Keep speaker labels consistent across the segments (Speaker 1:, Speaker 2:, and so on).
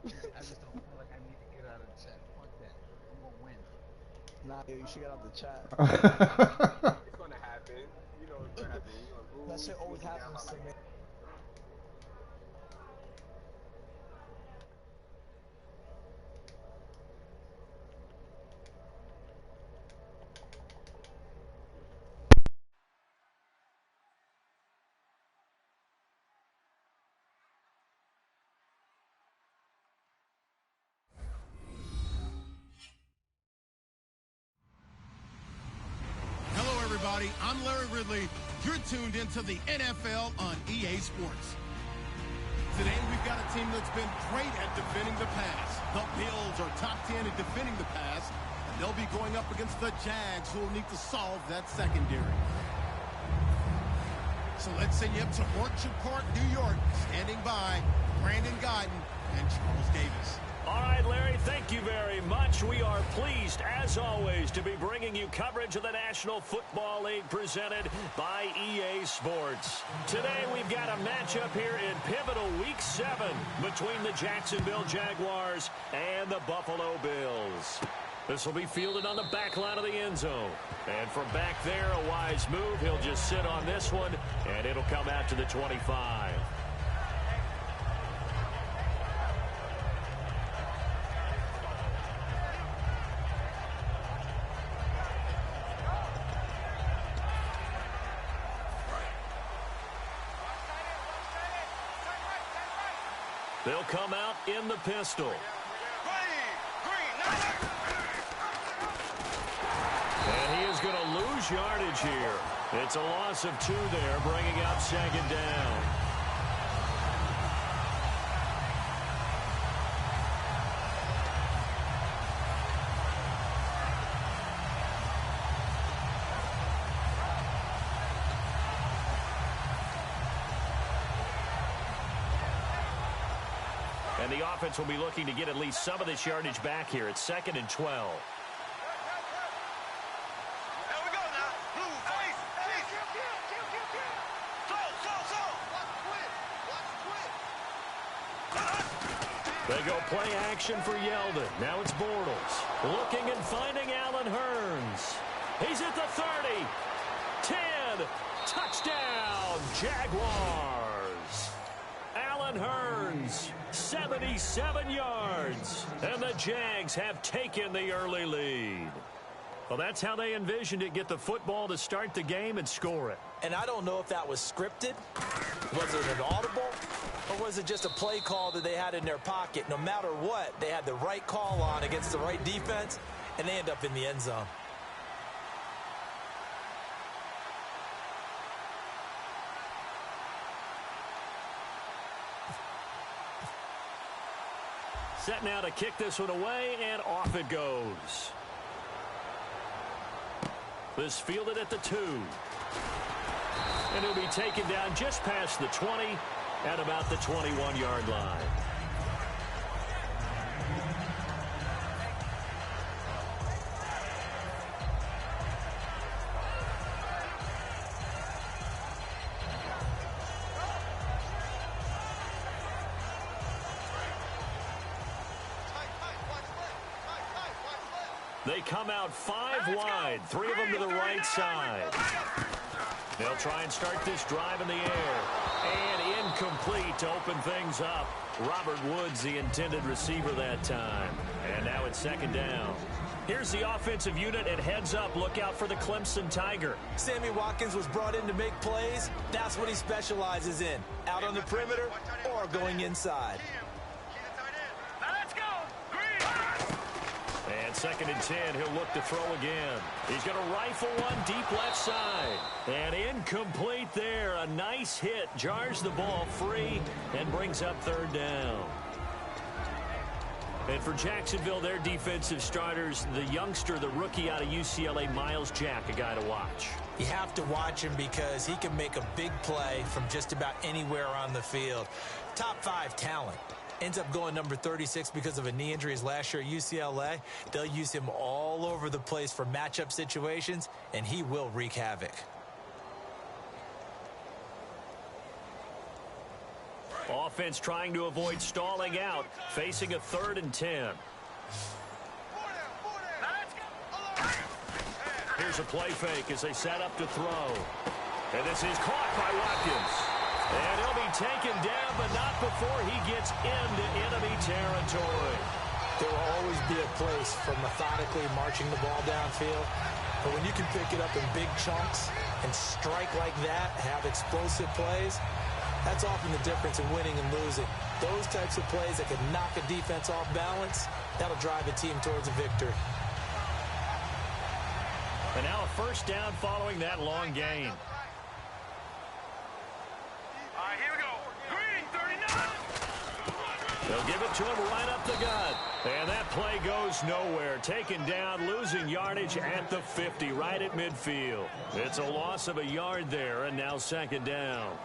Speaker 1: I just don't feel like I need to get out of the chat. Fuck that. I'm gonna win.
Speaker 2: Nah, yo, you should get out the chat.
Speaker 3: It's gonna happen. You know it's gonna happen. You're gonna
Speaker 2: That
Speaker 3: lose.
Speaker 2: shit always happens to me.
Speaker 4: Hello, everybody. I'm Larry Ridley. You're tuned into the NFL on EA Sports. Today, we've got a team that's been great at defending the pass. The Bills are top 10 at defending the pass. And they'll be going up against the Jags, who will need to solve that secondary. So let's send you up to Orchard Park, New York. Standing by, Brandon Guyton and Charles Davis.
Speaker 5: All right, Larry, thank you very much. We are pleased, as always, to be bringing you coverage of the National Football League presented by EA Sports. Today, we've got a matchup here in pivotal Week 7 between the Jacksonville Jaguars and the Buffalo Bills. This will be fielded on the back line of the end zone. And from back there, a wise move. He'll just sit on this one, and it'll come out to the 25. They'll come out in the pistol. And he is going to lose yardage here. It's a loss of 2 there, bringing up 2nd down. And the offense will be looking to get at least some of this yardage back here. It's 2nd and 12. They go play action for Yeldon. Now it's Bortles. Looking and finding Allen Hurns. He's at the 30. 10. Touchdown, Jaguars. Allen Hurns, 77 yards. And the Jags have taken the early lead. Well, that's how they envisioned it. Get the football to start the game and score it.
Speaker 6: And I don't know if that was scripted. Was it an audible? Or was it just a play call that they had in their pocket? No matter what, they had the right call on against the right defense, and they end up in the end zone.
Speaker 5: Set now to kick this one away, and off it goes. This fielded at the 2. And it'll be taken down just past the 20 at about the 21-yard line. They come out 5 wide, 3 of them to the right side. They'll try and start this drive in the air. And incomplete to open things up. Robert Woods, the intended receiver that time. And now it's 2nd down. Here's the offensive unit, and heads up, look out for the Clemson Tiger.
Speaker 6: Sammy Watkins was brought in to make plays. That's what he specializes in. Out on the perimeter or going inside.
Speaker 5: And 2nd and 10, he'll look to throw again. He's going to rifle one deep left side. And incomplete there. A nice hit. Jars the ball free and brings up 3rd down. And for Jacksonville, their defensive starters, the youngster, the rookie out of UCLA, Miles Jack, a guy to watch.
Speaker 6: You have to watch him because he can make a big play from just about anywhere on the field. Top 5 talent. Ends up going number 36 because of a knee injury his last year at UCLA. They'll use him all over the place for matchup situations, and he will wreak havoc.
Speaker 5: Offense trying to avoid stalling out, facing a 3rd and 10. Here's a play fake as they set up to throw. And this is caught by Watkins. And he'll be taken down, but not before he gets into enemy territory.
Speaker 6: There will always be a place for methodically marching the ball downfield. But when you can pick it up in big chunks and strike like that, have explosive plays, that's often the difference in winning and losing. Those types of plays that can knock a defense off balance, that'll drive a team towards a victory.
Speaker 5: And now a 1st down following that long gain.
Speaker 7: All right, here we go. Green, 39.
Speaker 5: They'll give it to him right up the gut. And that play goes nowhere. Taken down, losing yardage at the 50, right at midfield. It's a loss of a yard there, and now 2nd down.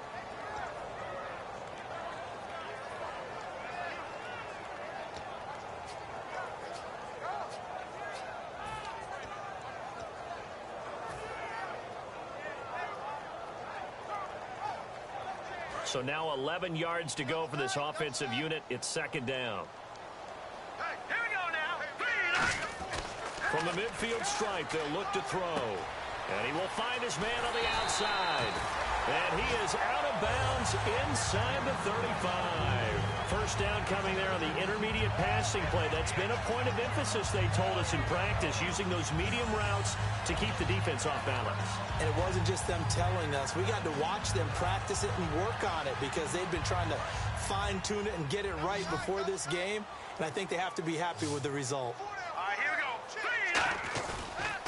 Speaker 5: So now 11 yards to go for this offensive unit. It's 2nd down.
Speaker 7: Hey, here we go now.
Speaker 5: From the midfield stripe, they'll look to throw. And he will find his man on the outside. And he is out of bounds inside the 35. 1st down coming there on the intermediate passing play. That's been a point of emphasis, they told us in practice, using those medium routes to keep the defense off balance.
Speaker 6: And it wasn't just them telling us. We got to watch them practice it and work on it because they've been trying to fine-tune it and get it right before this game. And I think they have to be happy with the result.
Speaker 7: All right, here we go.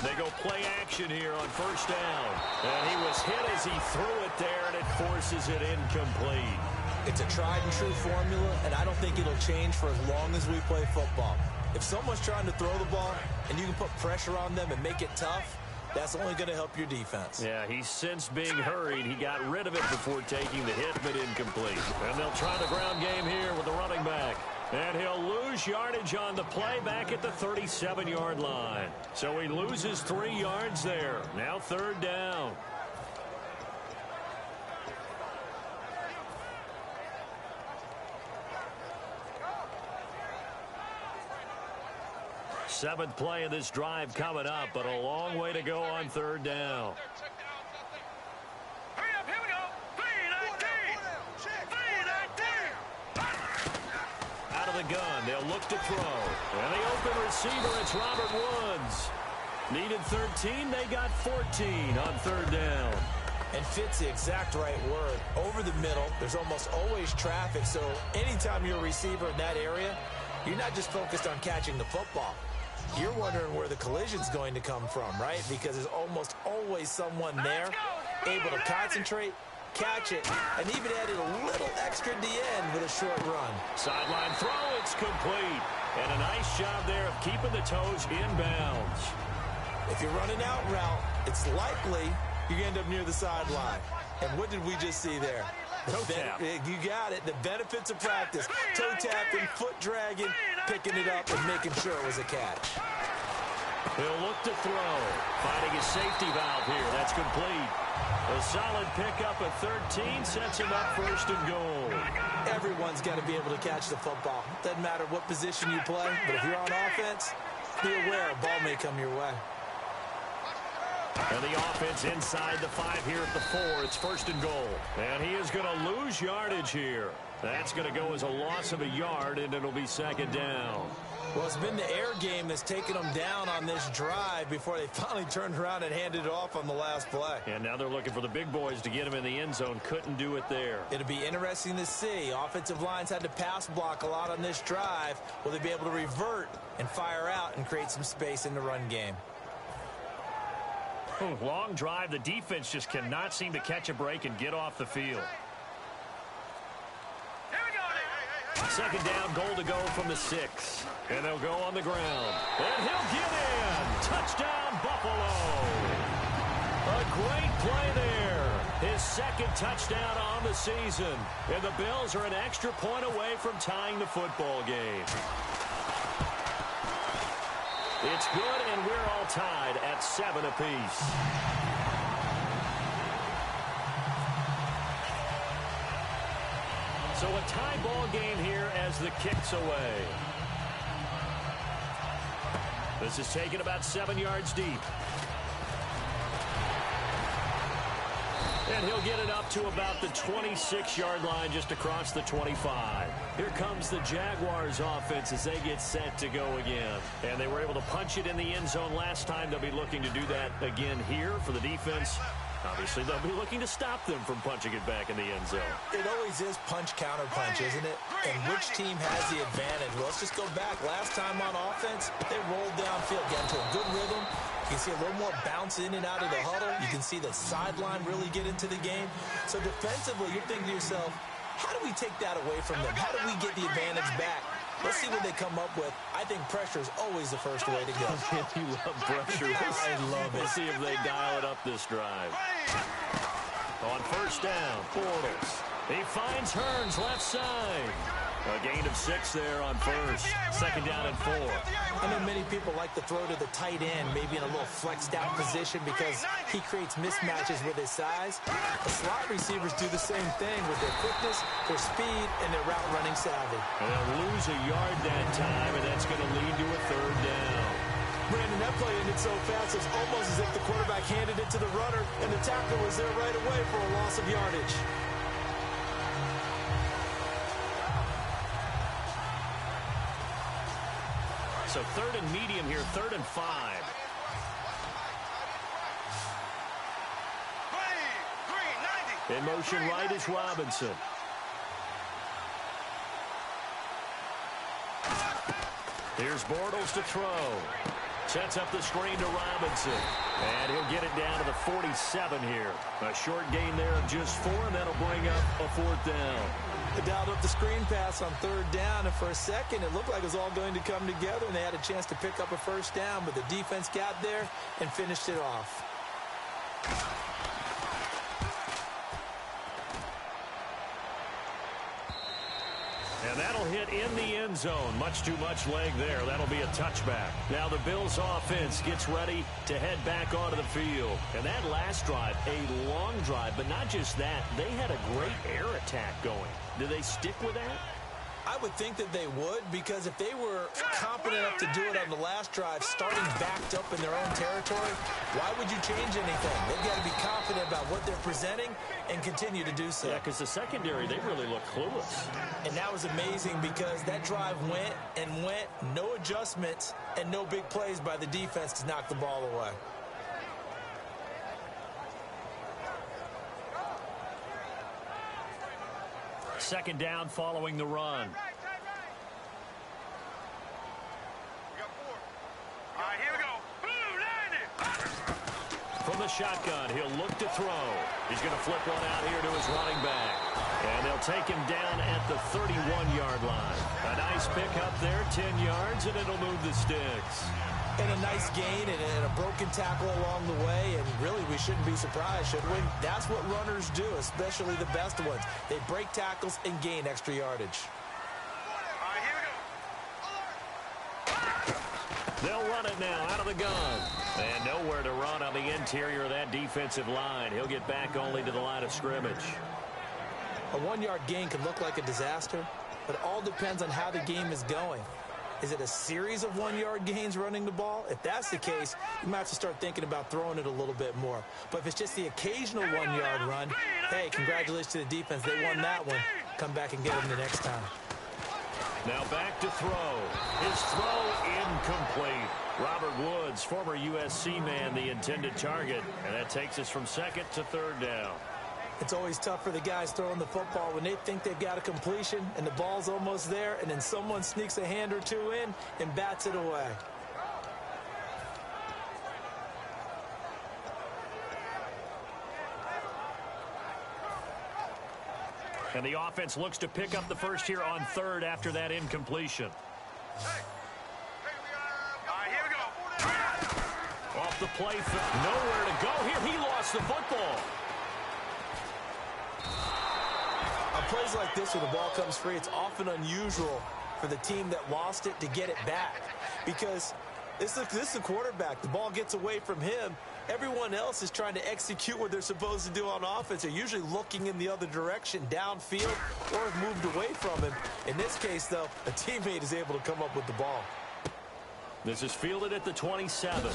Speaker 5: They go play action here on 1st down. And he was hit as he threw it there, and it forces it incomplete.
Speaker 6: It's a tried-and-true formula, and I don't think it'll change for as long as we play football. If someone's trying to throw the ball and you can put pressure on them and make it tough, that's only going to help your defense.
Speaker 5: Yeah, he's since being hurried. He got rid of it before taking the hit, but incomplete. And they'll try the ground game here with the running back. And he'll lose yardage on the play back at the 37-yard line. So he loses 3 yards there. Now 3rd down. Seventh play of this drive coming up, but a long way to go on 3rd down.
Speaker 7: Hurry up, here we go. 3-19.
Speaker 5: Out of the gun, they'll look to throw. And the open receiver, it's Robert Woods. Needed 13, they got 14 on 3rd down.
Speaker 6: And fits the exact right word. Over the middle, there's almost always traffic, so anytime you're a receiver in that area, you're not just focused on catching the football. You're wondering where the collision's going to come from, right? Because there's almost always someone there able to concentrate, catch it, and even added a little extra at the end with a short run.
Speaker 5: Sideline throw, it's complete. And a nice job there of keeping the toes in bounds.
Speaker 6: If you're running out route, it's likely you end up near the sideline. And what did we just see there?
Speaker 5: Toe tap.
Speaker 6: You got it. The benefits of practice. Toe tapping, foot dragging, picking it up, and making sure it was a catch.
Speaker 5: He'll look to throw. Finding his safety valve here. That's complete. A solid pickup at 13 sets him up 1st and goal.
Speaker 6: Everyone's got to be able to catch the football. Doesn't matter what position you play, but if you're on offense, be aware a ball may come your way.
Speaker 5: And the offense inside the 5 here at the 4. It's 1st and goal. And he is going to lose yardage here. That's going to go as a loss of a yard, and it'll be 2nd down.
Speaker 6: Well, it's been the air game that's taken them down on this drive before they finally turned around and handed it off on the last play.
Speaker 5: And now they're looking for the big boys to get him in the end zone. Couldn't do it there.
Speaker 6: It'll be interesting to see. Offensive lines had to pass block a lot on this drive. Will they be able to revert and fire out and create some space in the run game?
Speaker 5: Long drive. The defense just cannot seem to catch a break and get off the field.
Speaker 7: Here we go.
Speaker 5: 2nd down, goal to go from the 6. And they'll go on the ground. And he'll get in. Touchdown, Buffalo. A great play there. His 2nd touchdown on the season. And the Bills are an extra point away from tying the football game. It's good, and we're all tied at 7 apiece. So a tie ball game here as the kick's away. This is taken about 7 yards deep. And he'll get it up to about the 26-yard line, just across the 25. Here comes the Jaguars offense as they get set to go again. And they were able to punch it in the end zone last time. They'll be looking to do that again here for the defense. Obviously, they'll be looking to stop them from punching it back in the end zone.
Speaker 6: It always is punch-counter-punch, isn't it? And which team has the advantage? Well, let's just go back. Last time on offense, they rolled downfield, got into a good rhythm. You can see a little more bounce in and out of the huddle. You can see the sideline really get into the game. So defensively, you're thinking to yourself, how do we take that away from them? How do we get the advantage back? Let's see what they come up with. I think pressure is always the first way to go.
Speaker 5: You love pressure.
Speaker 6: I love it.
Speaker 5: Let's see if they dial it up this drive. On first down, Bortles. He finds Hearns left side. A gain of 6 there on first. Second down and 4.
Speaker 6: I know many people like to throw to the tight end, maybe in a little flexed out position because he creates mismatches with his size. The slot receivers do the same thing with their quickness, their speed, and their route running savvy.
Speaker 5: And they'll lose a yard that time, and that's going to lead to a third down.
Speaker 6: Brandon, that play ended so fast, it's almost as if the quarterback handed it to the runner, and the tackler was there right away for a loss of yardage.
Speaker 5: So third and medium here, 3rd and 5. In motion right is Robinson. Here's Bortles to throw. Sets up the screen to Robinson. And he'll get it down to the 47 here. A short gain there of just 4, and that'll bring up a 4th down.
Speaker 6: They dialed up the screen pass on 3rd down, and for a second it looked like it was all going to come together, and they had a chance to pick up a first down, but the defense got there and finished it off.
Speaker 5: And that'll hit in the end zone. Much too much leg there. That'll be a touchback. Now the Bills offense gets ready to head back onto the field. And that last drive, a long drive, but not just that. They had a great air attack going. Do they stick with that?
Speaker 6: I would think that they would, because if they were competent enough to do it on the last drive, starting backed up in their own territory, why would you change anything? They've got to be confident about what they're presenting and continue to do so.
Speaker 5: Yeah, because the secondary, they really look clueless.
Speaker 6: And that was amazing because that drive went and went, no adjustments and no big plays by the defense to knock the ball away.
Speaker 5: Second down following the run.
Speaker 7: All right, here we go. Blue 90.
Speaker 5: From the shotgun, he'll look to throw. He's going to flip one out here to his running back. And they'll take him down at the 31-yard line. A nice pick up there, 10 yards, and it'll move the sticks.
Speaker 6: And a nice gain and a broken tackle along the way, and really we shouldn't be surprised, should we? That's what runners do, especially the best ones. They break tackles and gain extra yardage.
Speaker 7: All right, here we go.
Speaker 5: They'll run it now out of the gun. And nowhere to run on the interior of that defensive line. He'll get back only to the line of scrimmage.
Speaker 6: A 1-yard gain can look like a disaster, but it all depends on how the game is going. Is it a series of 1-yard gains running the ball? If that's the case, you might have to start thinking about throwing it a little bit more. But if it's just the occasional 1-yard run, hey, congratulations to the defense. They won that one. Come back and get them the next time.
Speaker 5: Now back to throw. His throw incomplete. Robert Woods, former USC man, the intended target. And that takes us from 2nd to 3rd down.
Speaker 6: It's always tough for the guys throwing the football when they think they've got a completion and the ball's almost there, and then someone sneaks a hand or two in and bats it away.
Speaker 5: And the offense looks to pick up the first here on 3rd after that incompletion.
Speaker 7: All right, here we go.
Speaker 5: Off the play, nowhere to go here. He lost the football.
Speaker 6: On plays like this where the ball comes free, it's often unusual for the team that lost it to get it back, because this is a quarterback. The ball gets away from him, Everyone else is trying to execute what they're supposed to do on offense. They're usually looking in the other direction, downfield, or have moved away from him. In this case, though, a teammate is able to come up with the ball.
Speaker 5: This is fielded at the 27.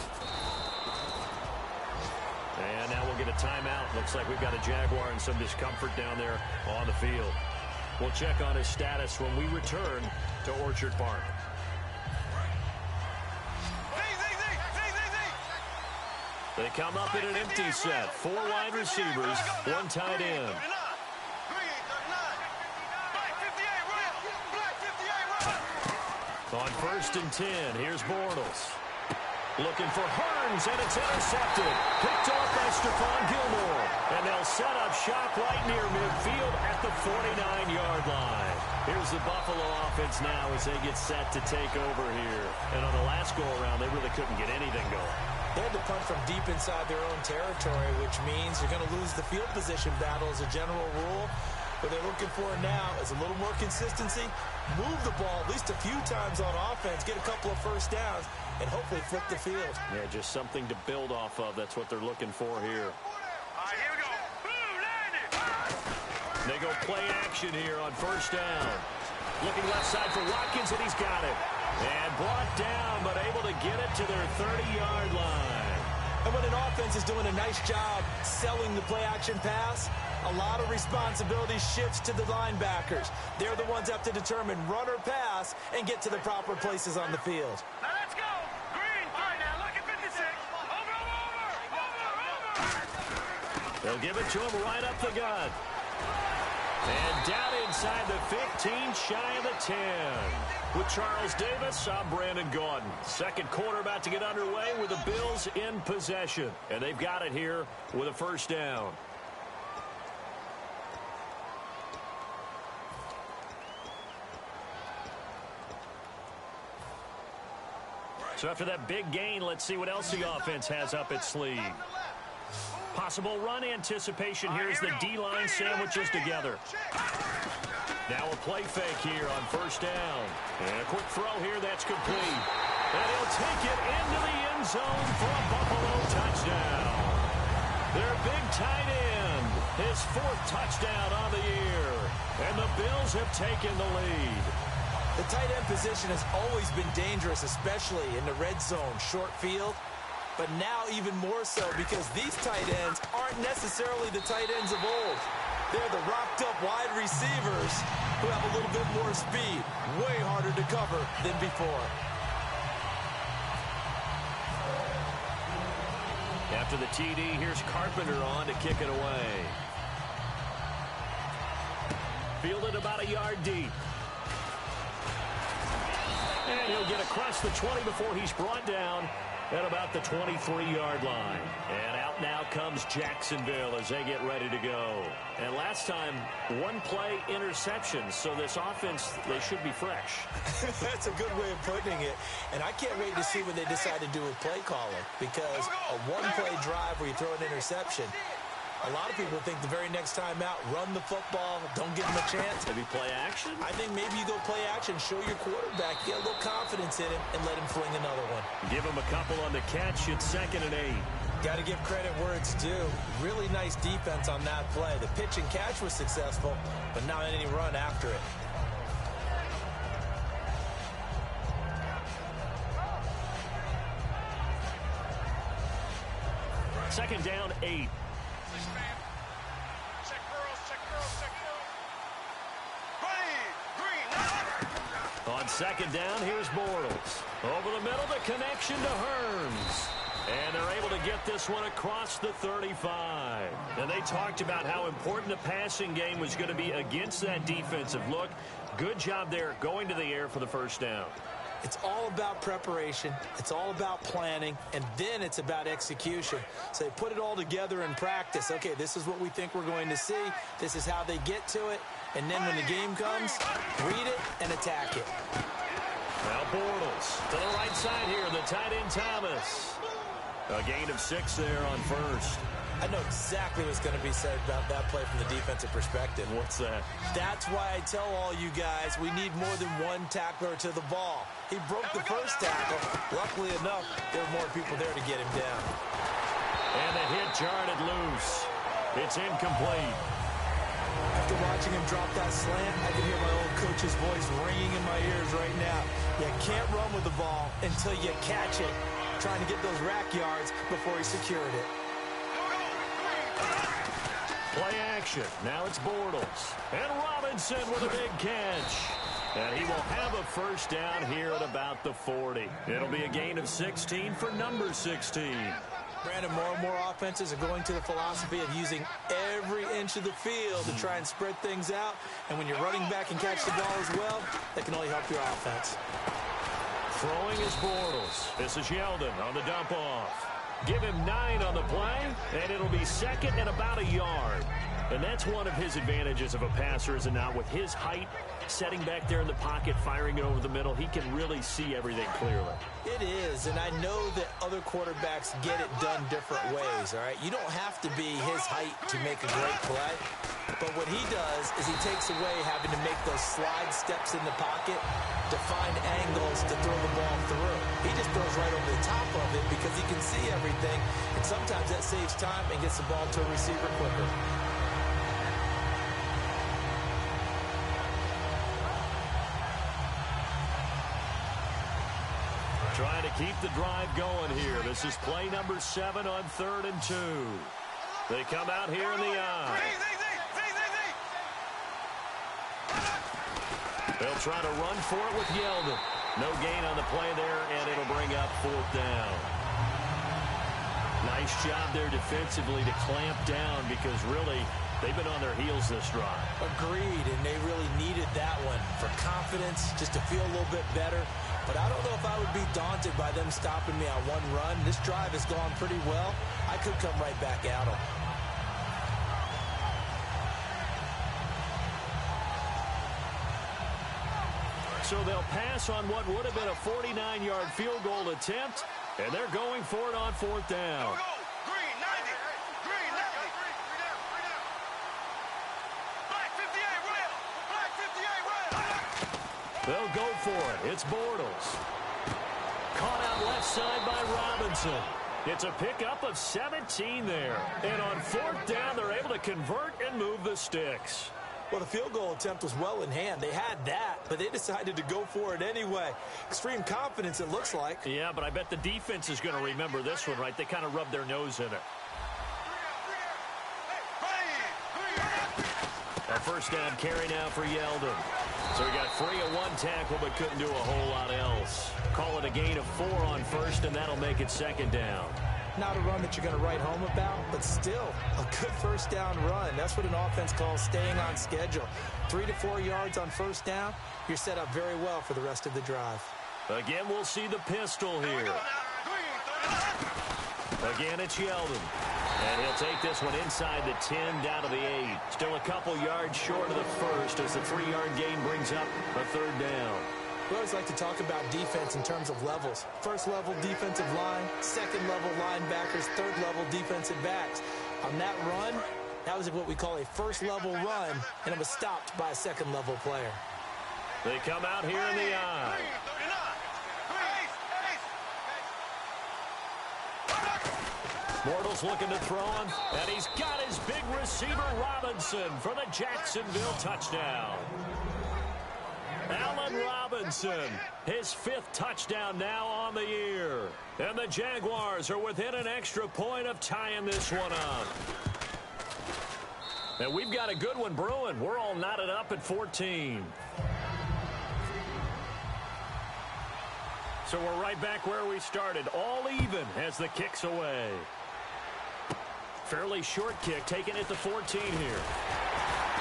Speaker 5: And now we'll get a timeout. Looks like we've got a Jaguar in some discomfort down there on the field. We'll check on his status when we return to Orchard Park. They come up in an empty set. 4 wide receivers, 1 tight end. On 1st and 10, here's Bortles. Looking for Hearns, and it's intercepted. Picked off by Stephon Gilmore. And they'll set up shop right near midfield at the 49-yard line. Here's the Buffalo offense now as they get set to take over here. And on the last go-around, they really couldn't get anything going.
Speaker 6: They had to punt from deep inside their own territory, which means you're going to lose the field position battle as a general rule. What they're looking for now is a little more consistency, move the ball at least a few times on offense, get a couple of first downs, and hopefully flip the field.
Speaker 5: Yeah, just something to build off of. That's what they're looking for here.
Speaker 7: All right, here we go. Boom, landed.
Speaker 5: They go play action here on 1st down. Looking left side for Watkins, and he's got it. And brought down, but able to get it to their 30-yard line.
Speaker 6: And when an offense is doing a nice job selling the play-action pass, a lot of responsibility shifts to the linebackers. They're the ones that have to determine run or pass and get to the proper places on the field.
Speaker 7: Now let's go. Green. All right, now look at 56. Over.
Speaker 5: They'll give it to him right up the gut. And down inside the 15, shy of the 10. With Charles Davis, I'm Brandon Gaudin. Second quarter about to get underway with the Bills in possession. And they've got it here with a 1st down. So after that big gain, let's see what else the offense has up its sleeve. Possible run anticipation here as the D-line sandwiches together. Now a play fake here on 1st down. And a quick throw here that's complete. And he'll take it into the end zone for a Buffalo touchdown. Their big tight end, his 4th touchdown on the year. And the Bills have taken the lead.
Speaker 6: The tight end position has always been dangerous, especially in the red zone, short field. But now even more so because these tight ends aren't necessarily the tight ends of old. They're the rocked-up wide receivers who have a little bit more speed. Way harder to cover than before.
Speaker 5: After the TD, here's Carpenter on to kick it away. Fielded about a yard deep. And he'll get across the 20 before he's brought down at about the 23-yard line. And out now comes Jacksonville as they get ready to go. And last time, 1 play interception. So this offense, they should be fresh.
Speaker 6: That's a good way of putting it. And I can't wait to see what they decide to do with play calling. Because a 1-play drive where you throw an interception, a lot of people think the very next time out, run the football, don't give them a chance.
Speaker 5: Maybe play action?
Speaker 6: I think maybe you go play action, show your quarterback, get a little confidence in him, and let him fling another one.
Speaker 5: Give him a couple on the catch. It's 2nd and 8.
Speaker 6: Got to give credit where it's due. Really nice defense on that play. The pitch and catch was successful, but not any run after it.
Speaker 5: Second down, 8. On 2nd down, here's Bortles. Over the middle, the connection to Hearns. And they're able to get this one across the 35. And they talked about how important the passing game was going to be against that defensive look. Good job there going to the air for the 1st down.
Speaker 6: It's all about preparation. It's all about planning. And then it's about execution. So they put it all together in practice. Okay, this is what we think we're going to see. This is how they get to it. And then when the game comes, read it and attack it.
Speaker 5: Now Bortles to the right side here, the tight end Thomas. A gain of 6 there on 1st.
Speaker 6: I know exactly what's going to be said about that play from the defensive perspective.
Speaker 5: What's that?
Speaker 6: That's why I tell all you guys we need more than 1 tackler to the ball. He broke the first tackle. Luckily enough, there were more people there to get him down.
Speaker 5: And the hit jarred it loose. It's incomplete.
Speaker 6: After watching him drop that slant, I can hear my old coach's voice ringing in my ears right now. You can't run with the ball until you catch it. Trying to get those rack yards before he secured it.
Speaker 5: Play action. Now it's Bortles. And Robinson with a big catch. And he will have a first down here at about the 40. It'll be a gain of 16 for number 16.
Speaker 6: Brandon, more and more offenses are going to the philosophy of using every inch of the field to try and spread things out. And when you're running back and catch the ball as well, that can only help your offense.
Speaker 5: Throwing is Bortles. This is Yeldon on the dump off. Give him 9 on the play, and it'll be second and about a yard. And that's one of his advantages of a passer, is it not? With his height, setting back there in the pocket, firing it over the middle, he can really see everything clearly.
Speaker 6: It is, and I know that other quarterbacks get it done different ways, all right? You don't have to be his height to make a great play. But what he does is he takes away having to make those slide steps in the pocket to find angles to throw the ball through. He just throws right over the top of it because he can see everything, and sometimes that saves time and gets the ball to a receiver quicker.
Speaker 5: Trying to keep the drive going here. This is play number 7 on 3rd and 2. They come out here in the eye. They'll try to run for it with Yeldon. No gain on the play there, and it'll bring up 4th down. Nice job there defensively to clamp down, because really they've been on their heels this drive.
Speaker 6: Agreed, and they really needed that one for confidence, just to feel a little bit better. But I don't know if I would be daunted by them stopping me on one run. This drive has gone pretty well. I could come right back at them.
Speaker 5: So they'll pass on what would have been a 49-yard field goal attempt, and they're going for it on 4th down.
Speaker 7: Green, 90. Green, 90. Black 58, red. Black 58, red.
Speaker 5: They'll go for it. It's Bortles. Caught out left side by Robinson. It's a pickup of 17 there. And on 4th down, they're able to convert and move the sticks.
Speaker 6: Well, the field goal attempt was well in hand. They had that, but they decided to go for it anyway. Extreme confidence, it looks like.
Speaker 5: Yeah, but I bet the defense is going to remember this one, right? They kind of rubbed their nose in it. A first down carry now for Yeldon. So he got free of 1 tackle, but couldn't do a whole lot else. Call it a gain of 4 on 1st, and that'll make it 2nd down.
Speaker 6: Not a run that you're going to write home about, but still a good first down run. That's what an offense calls staying on schedule. 3 to 4 yards on first down, you're set up very well for the rest of the drive.
Speaker 5: Again, we'll see the pistol here. Again, it's Yeldon. And he'll take this one inside the 10, down to the 8. Still a couple yards short of the first as the 3-yard gain brings up a 3rd down.
Speaker 6: We always like to talk about defense in terms of levels. First level defensive line, second level linebackers, third level defensive backs. On that run, that was what we call a first level run, and it was stopped by a second level player.
Speaker 5: They come out here in the eye. Bortles looking to throw him, and he's got his big receiver Robinson for the Jacksonville touchdown. Allen Robinson, his 5th touchdown now on the year. And the Jaguars are within an extra point of tying this one up. And we've got a good one brewing. We're all knotted up at 14. So we're right back where we started, all even as the kick's away. Fairly short kick, taking it to 14 here.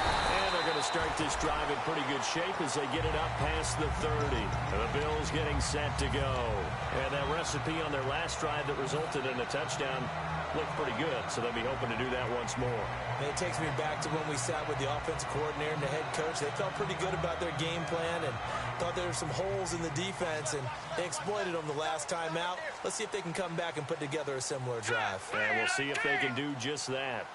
Speaker 5: And they're going to start this drive in pretty good shape as they get it up past the 30. And the Bills getting set to go. And that recipe on their last drive that resulted in a touchdown looked pretty good, so they'll be hoping to do that once more.
Speaker 6: And it takes me back to when we sat with the offensive coordinator and the head coach. They felt pretty good about their game plan and thought there were some holes in the defense, and they exploited them the last time out. Let's see if they can come back and put together a similar drive.
Speaker 5: And we'll see if they can do just that.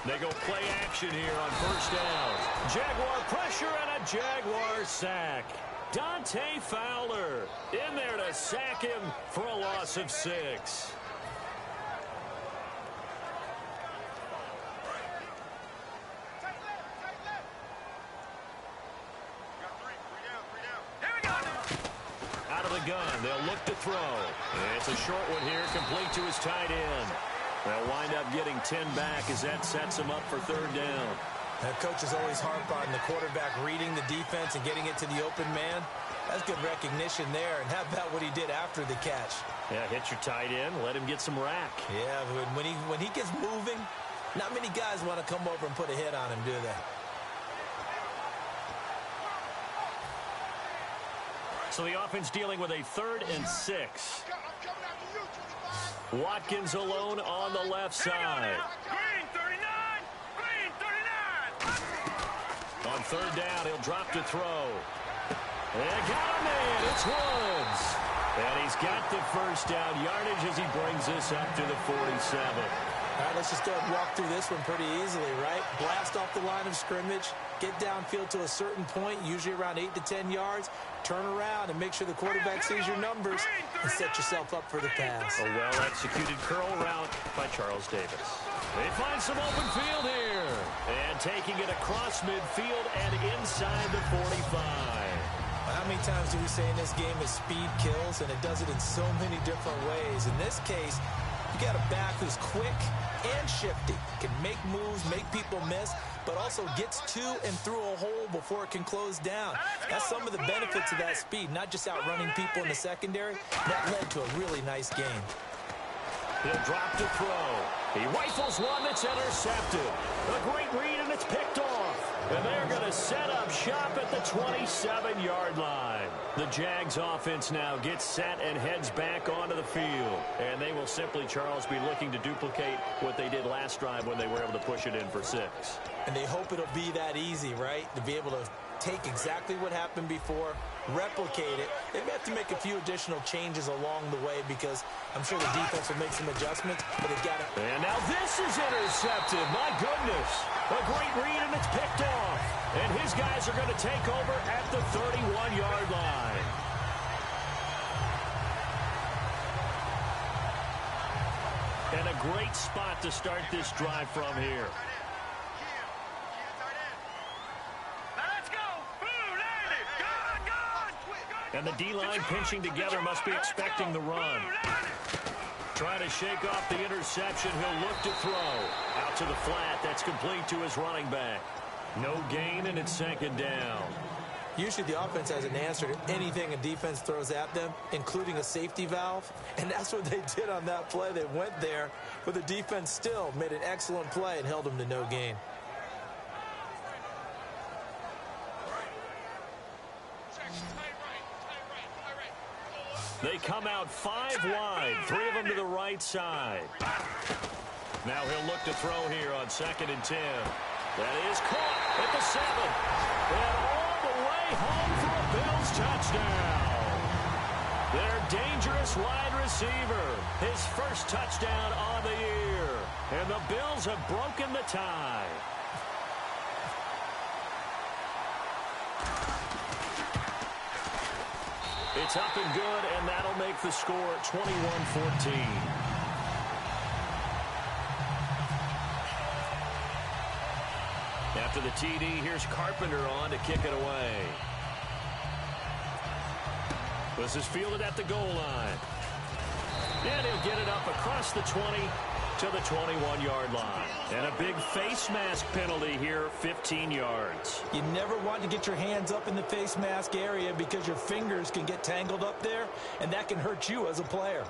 Speaker 5: They go play action here on first down. Jaguar pressure and a Jaguar sack. Dante Fowler in there to sack him for a loss of 6. the gun. They'll look to throw. It's a short one here, complete to his tight end. They'll wind up getting 10 back as that sets him up for third down.
Speaker 6: The coaches always harp on the quarterback reading the defense and getting it to the open man. That's good recognition there. And how about what he did after the catch?
Speaker 5: Yeah, hit your tight end, let him get some rack.
Speaker 6: Yeah, when he gets moving, not many guys want to come over and put a hit on him, do they?
Speaker 5: So the offense dealing with a 3rd and 6. Watkins alone on the left side.
Speaker 7: Green 39! Green 39!
Speaker 5: On 3rd down, he'll drop to throw. And got him in. It's Woods. And he's got the first down yardage as he brings this up to the 47.
Speaker 6: All right, let's just go ahead and walk through this one pretty easily, right? Blast off the line of scrimmage, get downfield to a certain point, usually around 8 to 10 yards, turn around and make sure the quarterback sees your numbers and set yourself up for the pass.
Speaker 5: A well-executed curl route by Charles Davis. They find some open field here. And taking it across midfield and inside the 45.
Speaker 6: How many times do we say in this game that speed kills, and it does it in so many different ways? In this case, you got a back who's quick and shifty, can make moves, make people miss, but also gets to and through a hole before it can close down. That's some of the benefits of that speed, not just outrunning people in the secondary. That led to a really nice game.
Speaker 5: He'll drop to throw. He rifles one that's intercepted. A great read, and it's picked off. And they're going to set up shop at the 27-yard line. The Jags offense now gets set and heads back onto the field. And they will simply, Charles, be looking to duplicate what they did last drive when they were able to push it in for 6.
Speaker 6: And they hope it'll be that easy, right? To be able to take exactly what happened before, replicate it. They may have to make a few additional changes along the way because I'm sure the defense will make some adjustments, but they've got to.
Speaker 5: And now this is intercepted. My goodness. A great read, and it's picked off. And his guys are going to take over at the 31-yard line. And a great spot to start this drive from here. And the D-line pinching together must be expecting the run. Trying to shake off the interception. He'll look to throw. Out to the flat. That's complete to his running back. No gain, and it's 2nd down.
Speaker 6: Usually the offense has an answer to anything a defense throws at them, including a safety valve. And that's what they did on that play. They went there, but the defense still made an excellent play and held them to no gain.
Speaker 5: They come out 5 wide, 3 of them to the right side. Now he'll look to throw here on 2nd and 10. That is caught at the 7. And all the way home for a Bills touchdown. Their dangerous wide receiver. His first touchdown on the year. And the Bills have broken the tie. It's up and good, and that'll make the score 21-14. After the TD, here's Carpenter on to kick it away. This is fielded at the goal line. And he'll get it up across the 20 to the 21-yard line. And a big face mask penalty here, 15 yards.
Speaker 6: You never want to get your hands up in the face mask area because your fingers can get tangled up there, and that can hurt you as a player.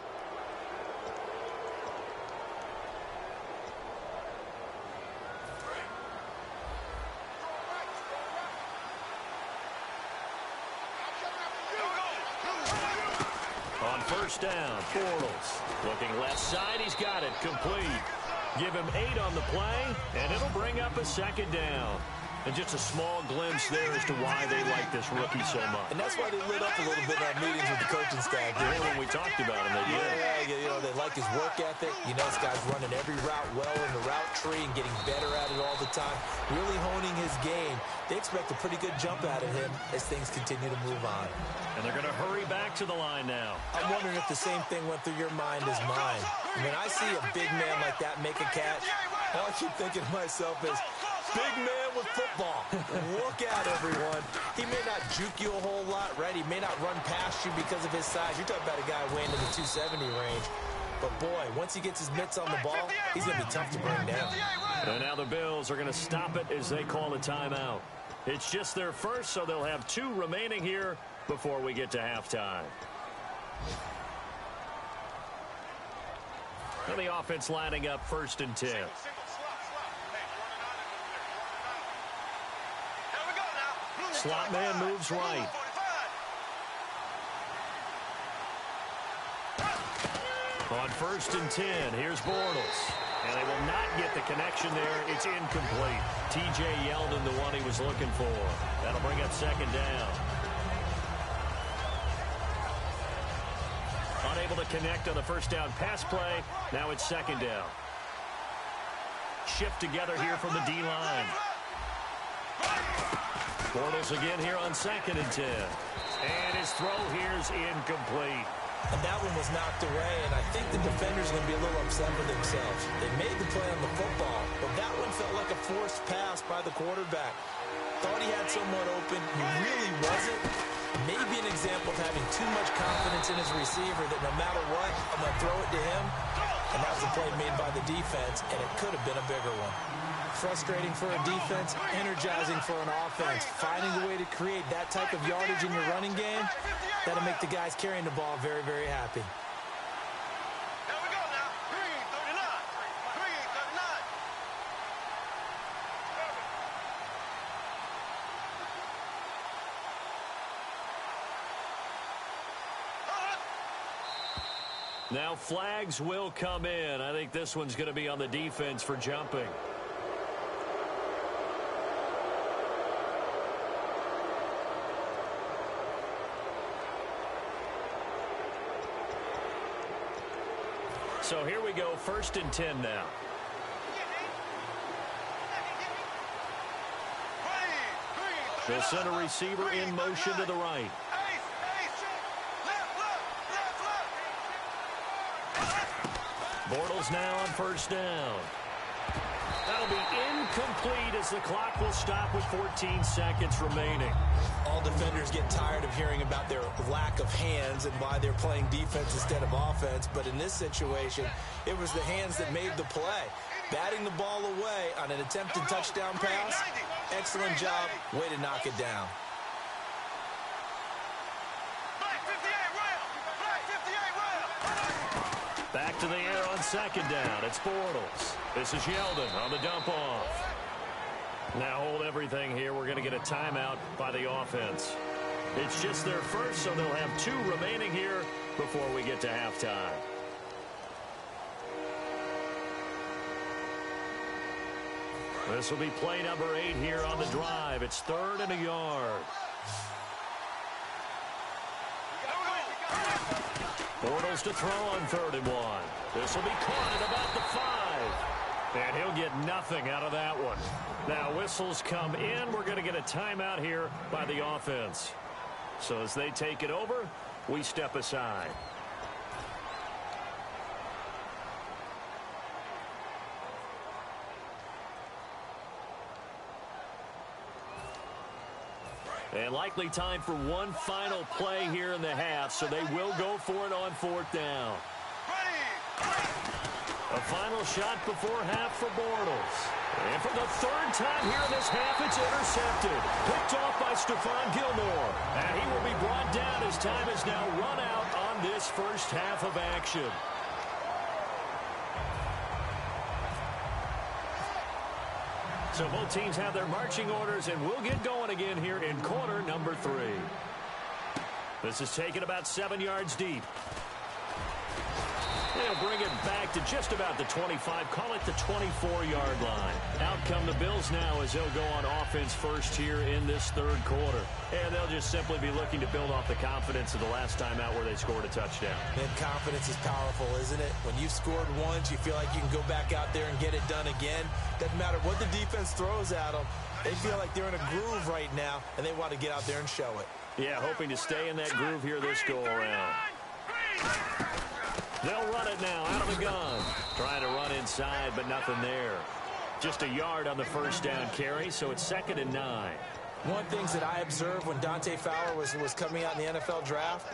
Speaker 5: On 1st down, Bortles. Looking left side, he's got it, complete. Give him 8 on the play, and it'll bring up a 2nd down. And just a small glimpse there as to why they like this rookie so much.
Speaker 6: And that's why they lit up a little bit in our meetings with the coaching staff.
Speaker 5: When we talked about him, they did.
Speaker 6: Yeah, you know, they like his work ethic. You know, this guy's running every route well in the route tree and getting better at it all the time. Really honing his game. They expect a pretty good jump out of him as things continue to move on.
Speaker 5: And they're going to hurry back to the line now.
Speaker 6: I'm wondering if the same thing went through your mind as mine. When I see a big man like that make a catch, all I keep thinking to myself is, big man with football. Look out, everyone. He may not juke you a whole lot, right? He may not run past you because of his size. You're talking about a guy weighing in the 270 range. But, boy, once he gets his mitts on the ball, he's going to be tough to bring down.
Speaker 5: And now the Bills are going to stop it as they call a timeout. It's just their first, so they'll have 2 remaining here before we get to halftime. And the offense lining up 1st and 10. Slot man moves right. On 1st and 10, here's Bortles. And they will not get the connection there. It's incomplete. T.J. Yeldon, the one he was looking for. That'll bring up 2nd down. Unable to connect on the 1st down pass play. Now it's 2nd down. Shift together here from the D-line. Bortles again here on 2nd and 10. And his throw here's incomplete.
Speaker 6: And that one was knocked away, and I think the defenders are going to be a little upset with themselves. They made the play on the football, but that one felt like a forced pass by the quarterback. Thought he had someone open. He really wasn't. Maybe an example of having too much confidence in his receiver that no matter what, I'm going to throw it to him. And that was a play made by the defense, and it could have been a bigger one. Frustrating for a defense, energizing for an offense. Finding a way to create that type of yardage in your running game, that'll make the guys carrying the ball very, very happy.
Speaker 7: Here we go now. 339. 339.
Speaker 5: Now flags will come in. I think this one's going to be on the defense for jumping. So here we go, 1st and 10 now. They'll send a receiver in motion to the right. Bortles now on 1st down. That'll be incomplete as the clock will stop with 14 seconds remaining.
Speaker 6: All defenders get tired of hearing about their lack of hands and why they're playing defense instead of offense. But in this situation, it was the hands that made the play. Batting the ball away on an attempted touchdown pass. Excellent job. Way to knock it down.
Speaker 5: Back to the air on 2nd down. It's Bortles. This is Yeldon on the dump off. Now hold everything here. We're going to get a timeout by the offense. It's just their first, so they'll have 2 remaining here before we get to halftime. This will be play number 8 here on the drive. It's 3rd and a yard. Bortles to throw on 3rd and 1. This will be caught at about the 5. And he'll get nothing out of that one. Now whistles come in. We're going to get a timeout here by the offense. So as they take it over, we step aside. And likely time for one final play here in the half, so they will go for it on 4th down. A final shot before half for Bortles. And for the 3rd time here in this half, it's intercepted. Picked off by Stephon Gilmore. And he will be brought down as time is now run out on this first half of action. So both teams have their marching orders, and we'll get going again here in quarter number 3. This is taken about 7 yards deep. They'll bring it back to just about the 25, call it the 24-yard line. Out come the Bills now as they'll go on offense first here in this 3rd quarter. And they'll just simply be looking to build off the confidence of the last time out where they scored a touchdown.
Speaker 6: And confidence is powerful, isn't it? When you've scored once, you feel like you can go back out there and get it done again. Doesn't matter what the defense throws at them. They feel like they're in a groove right now, and they want to get out there and show it.
Speaker 5: Yeah, hoping to stay in that groove here this go-around. They'll run it now out of the gun. Trying to run inside, but nothing there. Just a yard on the 1st down carry, so it's 2nd and 9.
Speaker 6: One of the things that I observed when Dante Fowler was coming out in the NFL draft,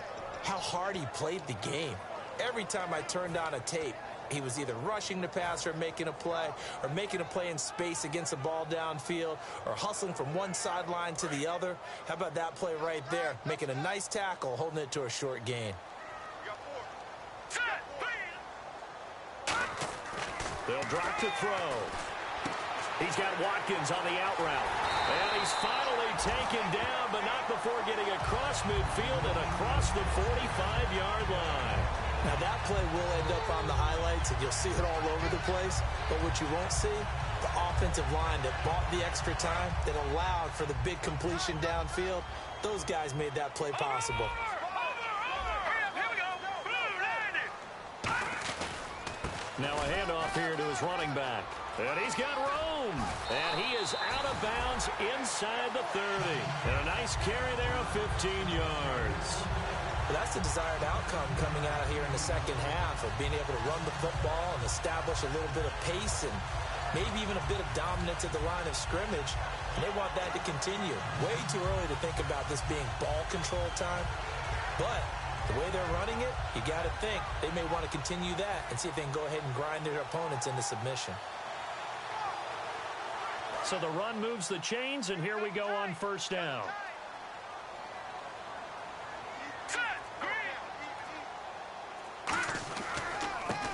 Speaker 6: how hard he played the game. Every time I turned on a tape, he was either rushing the passer, making a play in space against the ball downfield, or hustling from one sideline to the other. How about that play right there? Making a nice tackle, holding it to a short gain.
Speaker 5: They'll drop to throw. He's got Watkins on the out route. And he's finally taken down, but not before getting across midfield and across the 45-yard line.
Speaker 6: Now that play will end up on the highlights, and you'll see it all over the place. But what you won't see, the offensive line that bought the extra time, that allowed for the big completion downfield, those guys made that play possible.
Speaker 5: Now a handoff here to his running back. And he's got room. And he is out of bounds inside the 30. And a nice carry there of 15 yards.
Speaker 6: But that's the desired outcome coming out here in the second half, of being able to run the football and establish a little bit of pace and maybe even a bit of dominance at the line of scrimmage. And they want that to continue. Way too early to think about this being ball control time. But the way they're running it, you got to think they may want to continue that and see if they can go ahead and grind their opponents into submission.
Speaker 5: So the run moves the chains, and here we go on first down.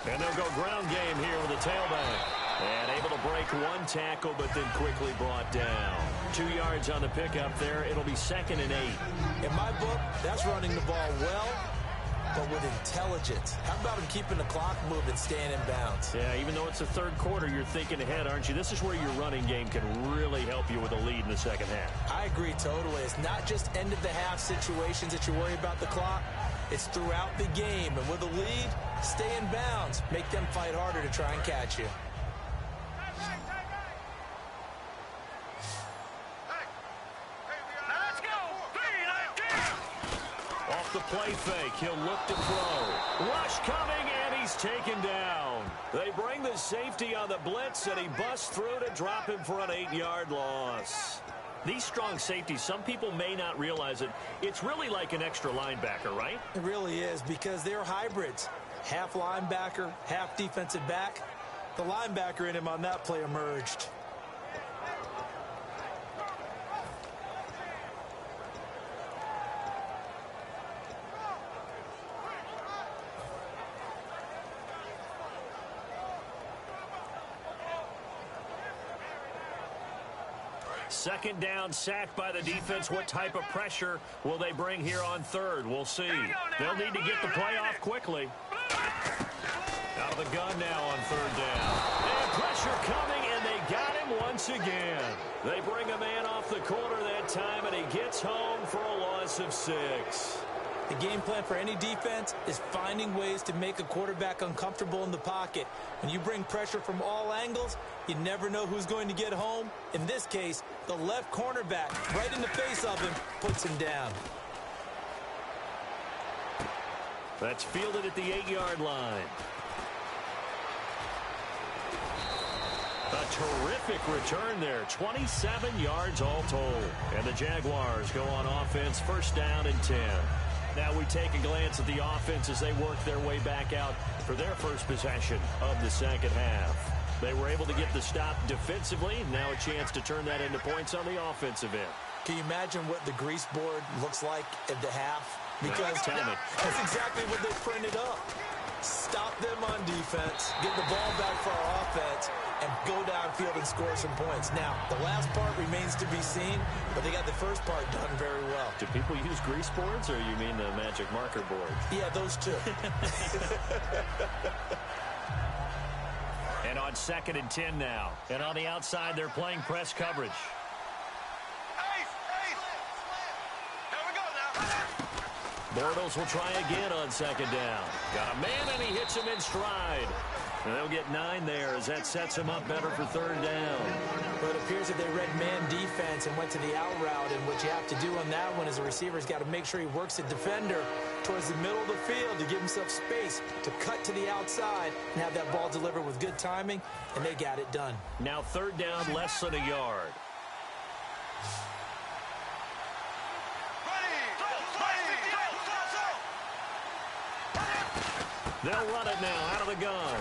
Speaker 5: And they'll go ground game here with the tailback. And able to break one tackle, but then quickly brought down. 2 yards on the pickup there. It'll be 2nd and 8.
Speaker 6: In my book, that's running the ball well, but with intelligence. How about him keeping the clock moving, staying in bounds?
Speaker 5: Yeah, even though it's the third quarter, you're thinking ahead, aren't you? This is where your running game can really help you with a lead in the second half.
Speaker 6: I agree totally. It's not just end-of-the-half situations that you worry about the clock. It's throughout the game. And with a lead, stay in bounds. Make them fight harder to try and catch you.
Speaker 5: Off the play fake, he'll look to throw. Rush coming, and he's taken down. They bring the safety on the blitz, and he busts through to drop him for an 8-yard loss. These strong safeties, some people may not realize it. It's really like an extra linebacker, right?
Speaker 6: It really is, because they're hybrids. Half linebacker, half defensive back. The linebacker in him on that play emerged.
Speaker 5: Second down, sacked by the defense. What type of pressure will they bring here on third? We'll see. They'll need to get the play off quickly. Out of the gun now on third down. And pressure coming, and they got him once again. They bring a man off the corner that time, and he gets home for a loss of 6.
Speaker 6: The game plan for any defense is finding ways to make a quarterback uncomfortable in the pocket. When you bring pressure from all angles, you never know who's going to get home. In this case, the left cornerback, right in the face of him, puts him down.
Speaker 5: That's fielded at the 8-yard line. A terrific return there. 27 yards all told. And the Jaguars go on offense, first down and 10. Now we take a glance at the offense as they work their way back out for their first possession of the second half. They were able to get the stop defensively. Now a chance to turn that into points on the offensive end.
Speaker 6: Can you imagine what the grease board looks like at the half? Because
Speaker 5: Tell me.
Speaker 6: that's exactly what they printed up. Stop them on defense, get the ball back for our offense, and go downfield and score some points. Now, the last part remains to be seen, but they got the first part done very well.
Speaker 5: Do people use grease boards, or you mean the magic marker board?
Speaker 6: Yeah, those two.
Speaker 5: And on 2nd and 10 now. And on the outside, they're playing press coverage. Bortles will try again on 2nd down. Got a man, and he hits him in stride. And they'll get 9 there as that sets him up better for 3rd down.
Speaker 6: Well, it appears that they read man defense and went to the out route, and what you have to do on that one is the receiver's got to make sure he works the defender towards the middle of the field to give himself space to cut to the outside and have that ball delivered with good timing, and they got it done.
Speaker 5: Now 3rd down, less than a yard. They'll run it now out of the gun.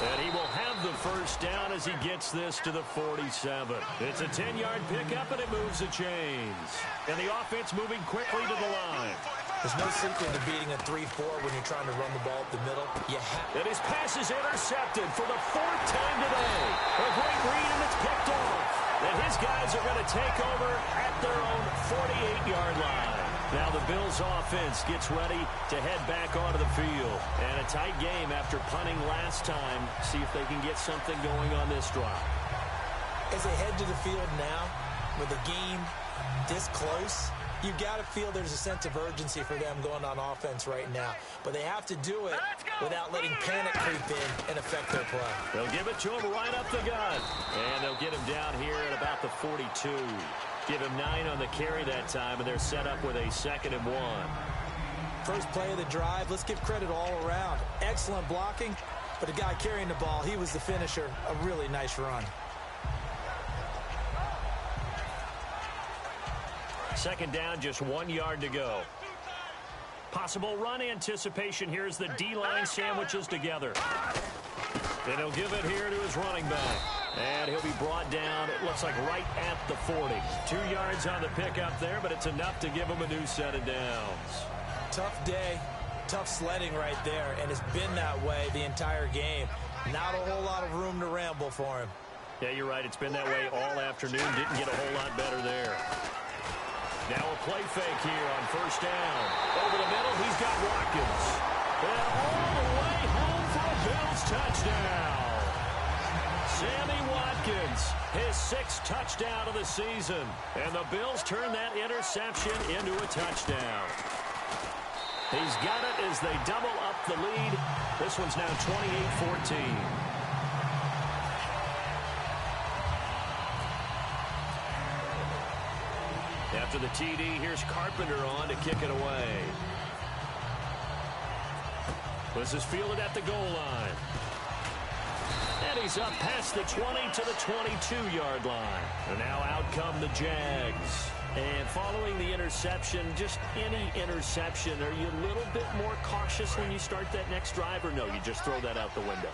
Speaker 5: And he will have the first down as he gets this to the 47. It's a 10-yard pickup, and it moves the chains. And the offense moving quickly to the line.
Speaker 6: There's no secret to beating a 3-4 when you're trying to run the ball up the middle.
Speaker 5: And his pass is intercepted for the 4th time today. A great read, and it's picked off. And his guys are going to take over at their own 48-yard line. Now the Bills offense gets ready to head back onto the field. And a tight game after punting last time. See if they can get something going on this drive.
Speaker 6: As they head to the field now, with the game this close, you've got to feel there's a sense of urgency for them going on offense right now. But they have to do it without letting panic creep in and affect their play.
Speaker 5: They'll give it to him right up the gut. And they'll get him down here at about the 42. Give him 9 on the carry that time, and they're set up with a 2nd and 1.
Speaker 6: First play of the drive, let's give credit all around. Excellent blocking, but the guy carrying the ball, he was the finisher. A really nice run.
Speaker 5: 2nd down, just 1 yard to go. Possible run anticipation here as the D-line sandwiches together. And he'll give it here to his running back. And he'll be brought down, it looks like right at the 40. 2 yards on the pickup there, but it's enough to give him a new set of downs.
Speaker 6: Tough day, tough sledding right there, and it's been that way the entire game. Not a whole lot of room to ramble for him.
Speaker 5: Yeah, you're right. It's been that way all afternoon. Didn't get a whole lot better there. Now a play fake here on 1st down. Over the middle, he's got Watkins. And all the way home for a Bills touchdown. Sammy Watkins, his 6th touchdown of the season. And the Bills turn that interception into a touchdown. He's got it as they double up the lead. This one's now 28-14. After the TD, here's Carpenter on to kick it away. This is fielded at the goal line. And he's up past the 20 to the 22-yard line. And now out come the Jags. And following the interception, just any interception, are you a little bit more cautious when you start that next drive, or no, you just throw that out the window?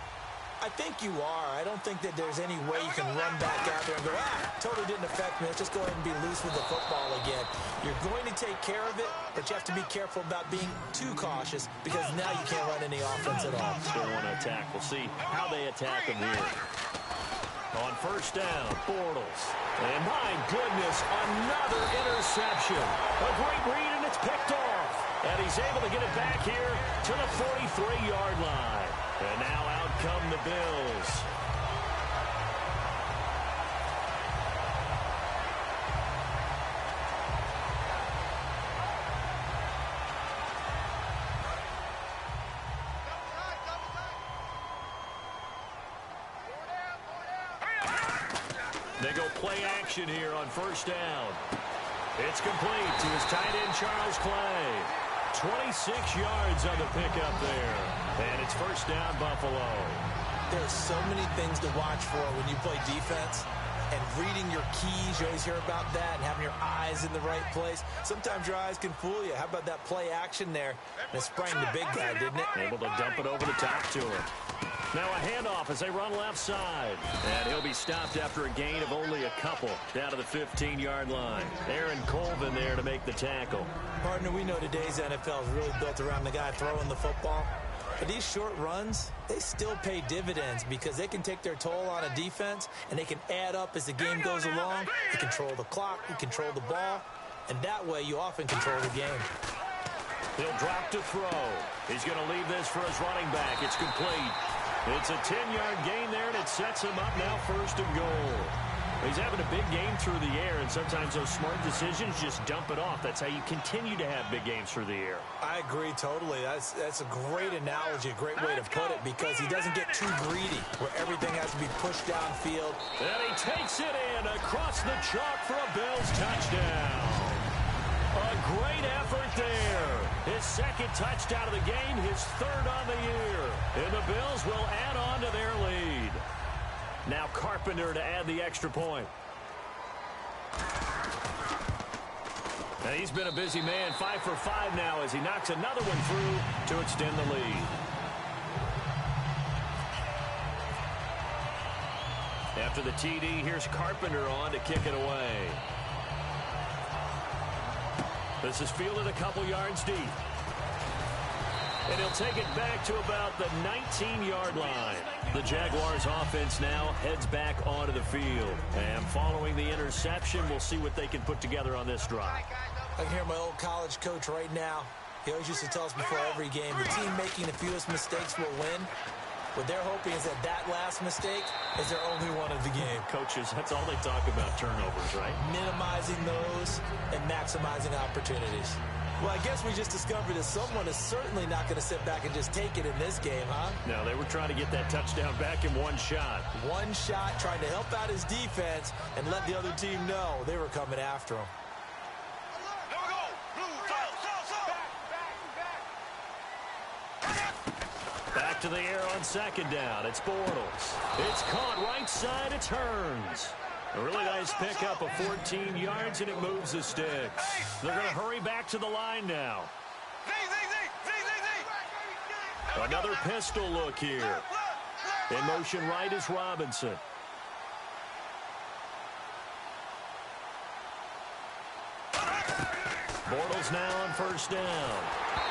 Speaker 6: I think you are. I don't think that there's any way you can run back out there and go, totally didn't affect me. Let's just go ahead and be loose with the football again. You're going to take care of it, but you have to be careful about being too cautious because now you can't run any offense at all.
Speaker 5: Still want to attack. We'll see how they attack him here. On 1st down, Bortles. And my goodness, another interception. A great read, and it's picked off. And he's able to get it back here to the 43-yard line. And now out come the Bills. They go play action here on 1st down. It's complete to his tight end, Charles Clay. 26 yards on the pickup there. And it's 1st down, Buffalo.
Speaker 6: There's so many things to watch for when you play defense. And reading your keys, you always hear about that, and having your eyes in the right place. Sometimes your eyes can fool you. How about that play action there? And it sprang the big guy, didn't it?
Speaker 5: Able to dump it over the top to him. Now a handoff as they run left side. And he'll be stopped after a gain of only a couple down to the 15-yard line. Aaron Colvin there to make the tackle.
Speaker 6: Partner, we know today's NFL is really built around the guy throwing the football. But these short runs, they still pay dividends because they can take their toll on a defense and they can add up as the game goes along. You control the clock, you control the ball, and that way you often control the game.
Speaker 5: He'll drop to throw. He's going to leave this for his running back. It's complete. It's a 10-yard gain there, and it sets him up now 1st and goal. He's having a big game through the air, and sometimes those smart decisions just dump it off. That's how you continue to have big games through the air.
Speaker 6: I agree totally. That's a great analogy, a great way to put it, because he doesn't get too greedy where everything has to be pushed downfield.
Speaker 5: And he takes it in across the chalk for a Bills touchdown. A great effort there. His 2nd touchdown of the game, his 3rd on the year. And the Bills will add on to their lead. Now Carpenter to add the extra point. And he's been a busy man, 5 for 5 now as he knocks another one through to extend the lead. After the TD, here's Carpenter on to kick it away. This is fielded a couple yards deep. And he'll take it back to about the 19-yard line. The Jaguars offense now heads back onto the field. And following the interception, we'll see what they can put together on this drive.
Speaker 6: I can hear my old college coach right now. He always used to tell us before every game, the team making the fewest mistakes will win. What they're hoping is that last mistake is their only one of the game.
Speaker 5: Coaches, that's all they talk about, turnovers, right?
Speaker 6: Minimizing those and maximizing opportunities. Well, I guess we just discovered that someone is certainly not going to sit back and just take it in this game, huh?
Speaker 5: No, they were trying to get that touchdown back in one shot.
Speaker 6: One shot, trying to help out his defense and let the other team know they were coming after him.
Speaker 5: Back to the air on second down. It's Bortles. It's caught right side. It's Hearns. A really nice pickup of 14 yards, and it moves the sticks. They're going to hurry back to the line now. Another pistol look here. In motion right is Robinson. Bortles now on first down.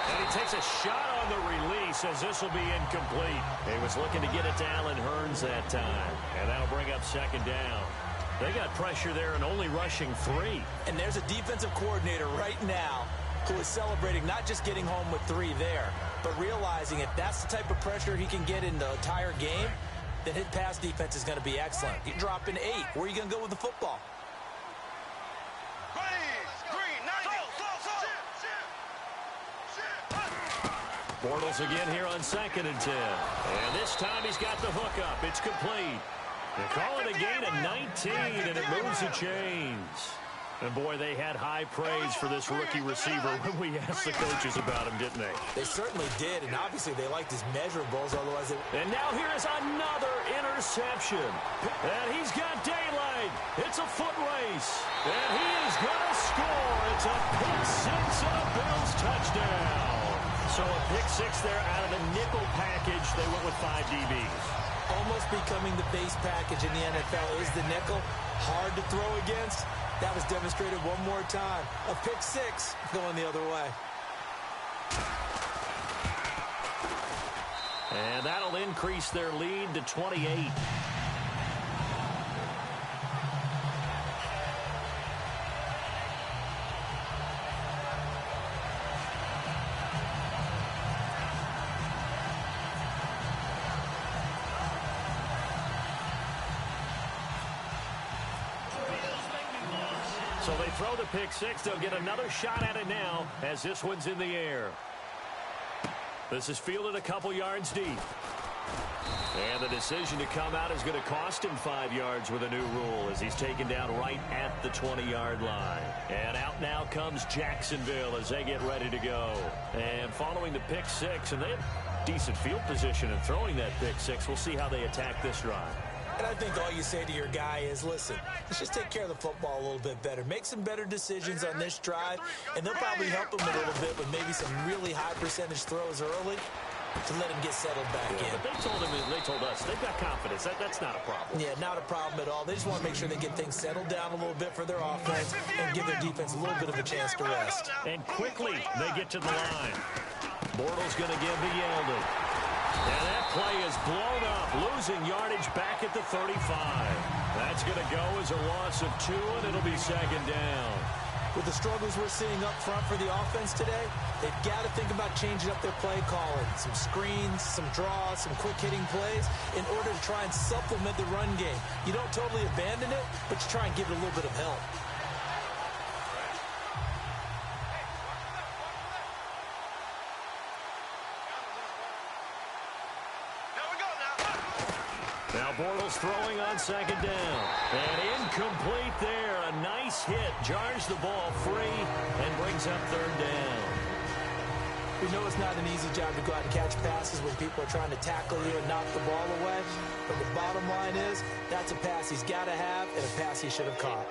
Speaker 5: And he takes a shot on the release as this will be incomplete. He was looking to get it to Allen Hearns that time. And that'll bring up second down. They got pressure there and only rushing 3.
Speaker 6: And there's a defensive coordinator right now who is celebrating not just getting home with 3 there, but realizing if that's the type of pressure he can get in the entire game, then his pass defense is going to be excellent. You're dropping 8. Where are you going to go with the football?
Speaker 5: Bortles again here on second and 10. And this time he's got the hook up. It's complete. They call it a gain of 19, and it moves the chains. And, boy, they had high praise for this rookie receiver when we asked the coaches about him, didn't they?
Speaker 6: They certainly did, and obviously they liked his measurables. Otherwise,
Speaker 5: And now here is another interception. And he's got daylight. It's a foot race. And he is going to score. It's a pick six and a Bills touchdown. So a pick six there out of the nickel package. They went with 5 DBs.
Speaker 6: almost becoming the base package in the NFL is the nickel. Hard to throw against. That was demonstrated one more time. A pick six going the other way.
Speaker 5: And that'll increase their lead to 28. So they throw the pick six. They'll get another shot at it now as this one's in the air. This is fielded a couple yards deep. And the decision to come out is going to cost him 5 yards with a new rule as he's taken down right at the 20-yard line. And out now comes Jacksonville as they get ready to go. And following the pick six, and they have decent field position in throwing that pick six. We'll see how they attack this drive.
Speaker 6: And I think all you say to your guy is, listen, let's just take care of the football a little bit better. Make some better decisions on this drive, and they'll probably help him a little bit with maybe some really high percentage throws early to let him get settled back in.
Speaker 5: But they told us they've got confidence. That's not a problem.
Speaker 6: Yeah, not a problem at all. They just want to make sure they get things settled down a little bit for their offense and give their defense a little bit of a chance to rest.
Speaker 5: And quickly they get to the line. Bortles going to give to Yeldon. And that play is blown up, losing yardage back at the 35. That's going to go as a loss of 2, and it'll be second down.
Speaker 6: With the struggles we're seeing up front for the offense today, they've got to think about changing up their play calling. Some screens, some draws, some quick-hitting plays in order to try and supplement the run game. You don't totally abandon it, but you try and give it a little bit of help.
Speaker 5: Now Bortles throwing on second down. And incomplete there. A nice hit. Jars the ball free and brings up third down.
Speaker 6: We know it's not an easy job to go out and catch passes when people are trying to tackle you and knock the ball away. But the bottom line is, that's a pass he's got to have and a pass he should have caught.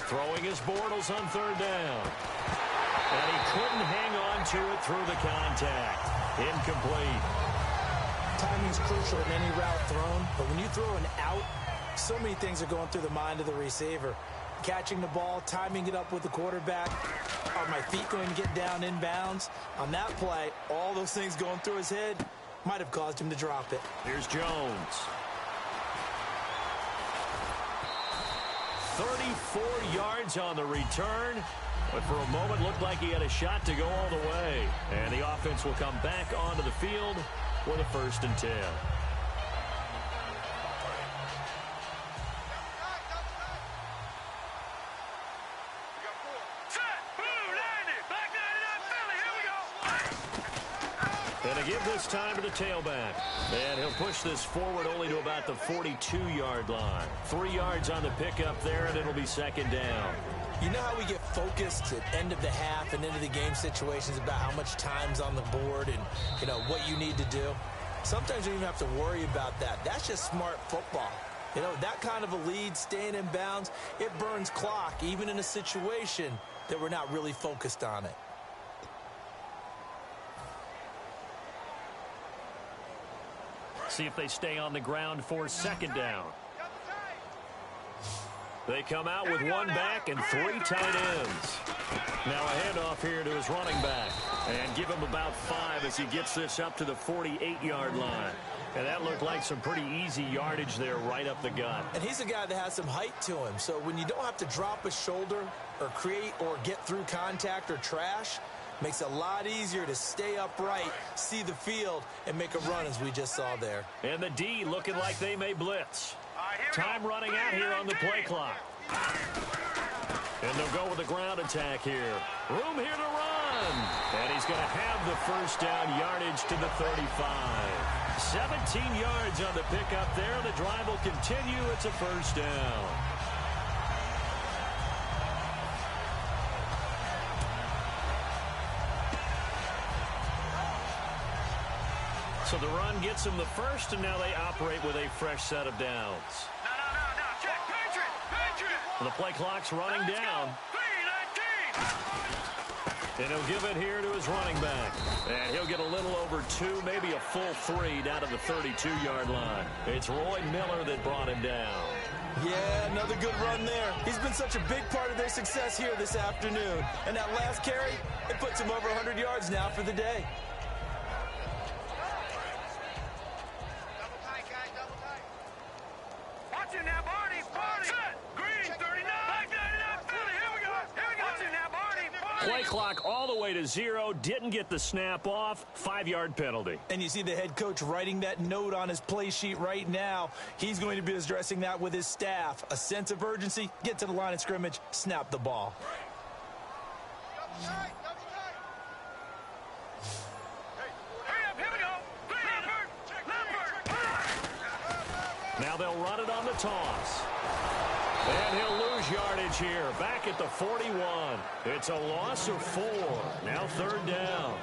Speaker 5: Throwing his Bortles on third down. And he couldn't hang on to it through the contact. Incomplete.
Speaker 6: timing is crucial in any route thrown, but when you throw an out, so many things are going through the mind of the receiver. Catching the ball, timing it up with the quarterback. Are my feet going to get down in bounds? On that play, all those things going through his head might have caused him to drop it.
Speaker 5: Here's Jones. 34 yards on the return, but for a moment looked like he had a shot to go all the way. And the offense will come back onto the field with a 1st and 10. And to give this time to the tailback. And he'll push this forward only to about the 42-yard line. 3 yards on the pickup there, and it'll be 2nd down.
Speaker 6: You know how we get focused at end of the half and into the game situations about how much time's on the board and, you know, what you need to do? Sometimes you don't even have to worry about that. That's just smart football. You know, that kind of a lead, staying in bounds, it burns clock, even in a situation that we're not really focused on it.
Speaker 5: See if they stay on the ground for 2nd down. They come out with 1 back and 3 tight ends. Now a handoff here to his running back. And give him about 5 as he gets this up to the 48-yard line. And that looked like some pretty easy yardage there right up the gut.
Speaker 6: And he's a guy that has some height to him. So when you don't have to drop a shoulder or create or get through contact or trash, makes it a lot easier to stay upright, see the field, and make a run as we just saw there.
Speaker 5: And the D looking like they may blitz. Time running out here on the play clock. And they'll go with a ground attack here. Room here to run. And he's going to have the 1st down, yardage to the 35. 17 yards on the pickup there. The drive will continue. It's a 1st down. So the run gets them the 1st, and now they operate with a fresh set of downs.
Speaker 7: No. Check. Patriot.
Speaker 5: The play clock's running down.
Speaker 7: 3-19.
Speaker 5: And he'll give it here to his running back. And he'll get a little over 2, maybe a full 3 down to the 32-yard line. It's Roy Miller that brought him down.
Speaker 6: Yeah, another good run there. He's been such a big part of their success here this afternoon. And that last carry, it puts him over 100 yards now for the day.
Speaker 5: Play clock all the way to 0. Didn't get the snap off. 5-yard penalty.
Speaker 6: And you see the head coach writing that note on his play sheet right now. He's going to be addressing that with his staff. A sense of urgency. Get to the line of scrimmage. Snap the ball.
Speaker 5: Now they'll run it on the toss. And he'll lose yardage here. Back at the 41. It's a loss of 4. Now 3rd down.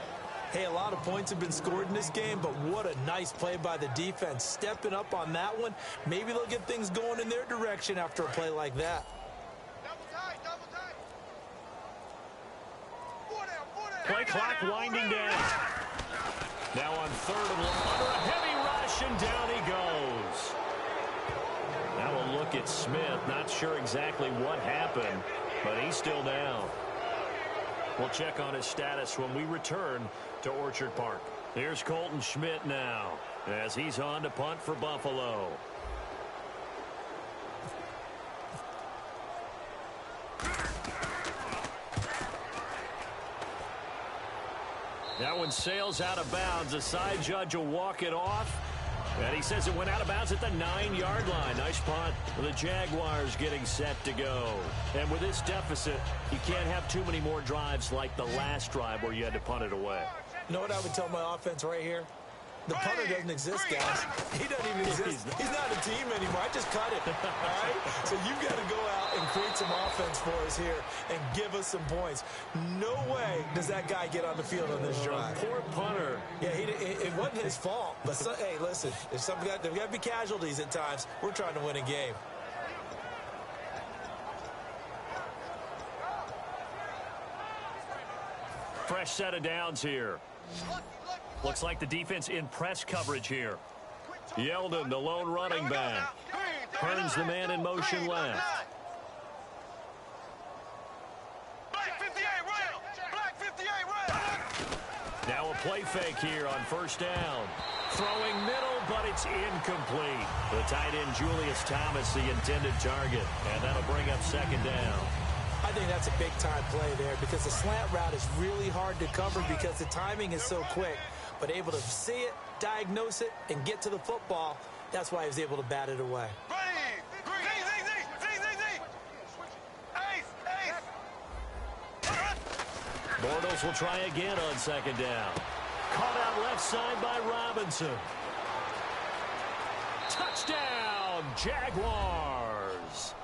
Speaker 6: Hey, a lot of points have been scored in this game, but what a nice play by the defense. Stepping up on that one. Maybe they'll get things going in their direction after a play like that.
Speaker 5: Play clock winding down. Now on 3rd and long. Under a heavy rush, and down he goes. Now we'll look at Smith. Not sure exactly what happened, but he's still down. We'll check on his status when we return to Orchard Park. Here's Colton Schmidt now as he's on to punt for Buffalo. That one sails out of bounds. The side judge will walk it off. And he says it went out of bounds at the 9-yard line. Nice punt. The Jaguars getting set to go. And with this deficit, you can't have too many more drives like the last drive where you had to punt it away.
Speaker 6: You know what I would tell my offense right here? The punter doesn't exist, guys. He doesn't even exist. He's not a team anymore. I just cut it. All right? So you've got to go out and create some offense for us here and give us some points. No way does that guy get on the field on this drive.
Speaker 5: Poor punter.
Speaker 6: Yeah, it wasn't his fault. But, hey, listen, there's got to be casualties at times. We're trying to win a game.
Speaker 5: Fresh set of downs here. Looks like the defense in press coverage here. Yeldon, the lone running back. Turns the man in motion left. Now a play fake here on first down. Throwing middle, but it's incomplete. The tight end, Julius Thomas, the intended target. And that'll bring up second down.
Speaker 6: I think that's a big-time play there because the slant route is really hard to cover because the timing is so quick. But able to see it, diagnose it, and get to the football, that's why he was able to bat it away.
Speaker 5: Bortles will try again on second down. Caught out left side by Robinson. Touchdown, Jaguars.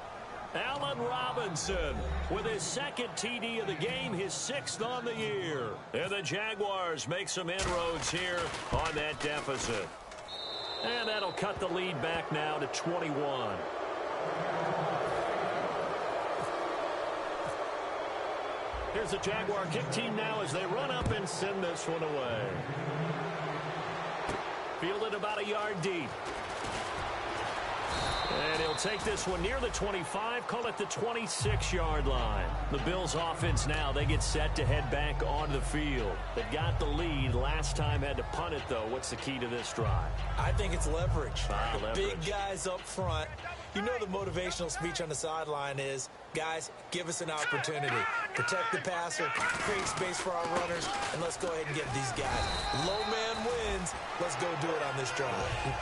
Speaker 5: Allen Robinson with his second TD of the game, his 6th on the year. And the Jaguars make some inroads here on that deficit. And that'll cut the lead back now to 21. Here's the Jaguar kick team now as they run up and send this one away. Fielded about a yard deep. And he'll take this one near the 25, call it the 26-yard line. The Bills offense now, they get set to head back on the field. They've got the lead. Last time had to punt it, though. What's the key to this drive?
Speaker 6: I think it's leverage.
Speaker 5: Leverage.
Speaker 6: Big guys up front. You know the motivational speech on the sideline is, guys, give us an opportunity. Protect the passer, create space for our runners, and let's go ahead and get these guys. Low man wins. Let's go do it on this drive.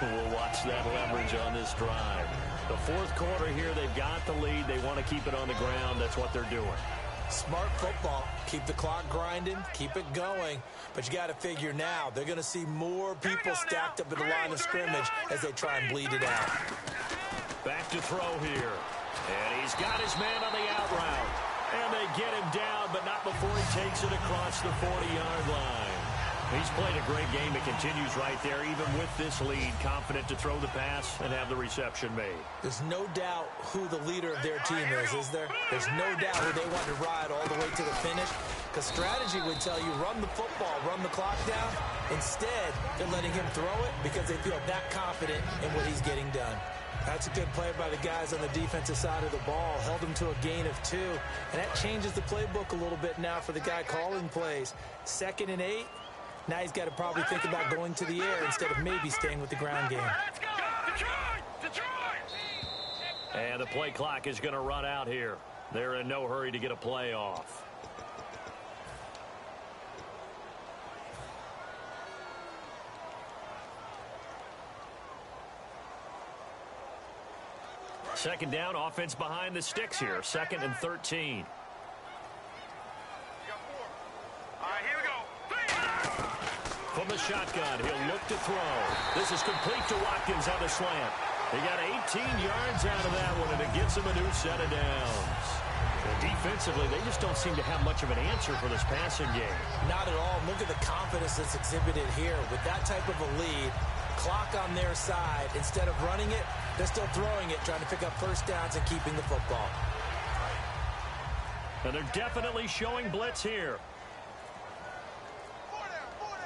Speaker 5: We'll watch that leverage on this drive. The fourth quarter here, they've got the lead. They want to keep it on the ground. That's what they're doing.
Speaker 6: Smart football. Keep the clock grinding. Keep it going. But you got to figure now, they're going to see more people stacked up at the line of scrimmage as they try and bleed it out.
Speaker 5: Back to throw here. And he's got his man on the out route. And they get him down, but not before he takes it across the 40-yard line. He's played a great game. It continues right there, even with this lead. Confident to throw the pass and have the reception made.
Speaker 6: There's no doubt who the leader of their team is there? There's no doubt who they want to ride all the way to the finish. Because strategy would tell you, run the football, run the clock down. Instead, they're letting him throw it because they feel that confident in what he's getting done. That's a good play by the guys on the defensive side of the ball. Held him to a gain of 2. And that changes the playbook a little bit now for the guy calling plays. 2nd and 8. Now he's got to probably think about going to the air instead of maybe staying with the ground game.
Speaker 5: And the play clock is going to run out here. They're in no hurry to get a play off. Second down, offense behind the sticks here. 2nd and 13. From the shotgun, he'll look to throw. This is complete to Watkins on the slant. He got 18 yards out of that one, and it gets him a new set of downs. And defensively, they just don't seem to have much of an answer for this passing game.
Speaker 6: Not at all. Look at the confidence that's exhibited here. With that type of a lead, clock on their side, instead of running it, they're still throwing it, trying to pick up first downs and keeping the football.
Speaker 5: And they're definitely showing blitz here.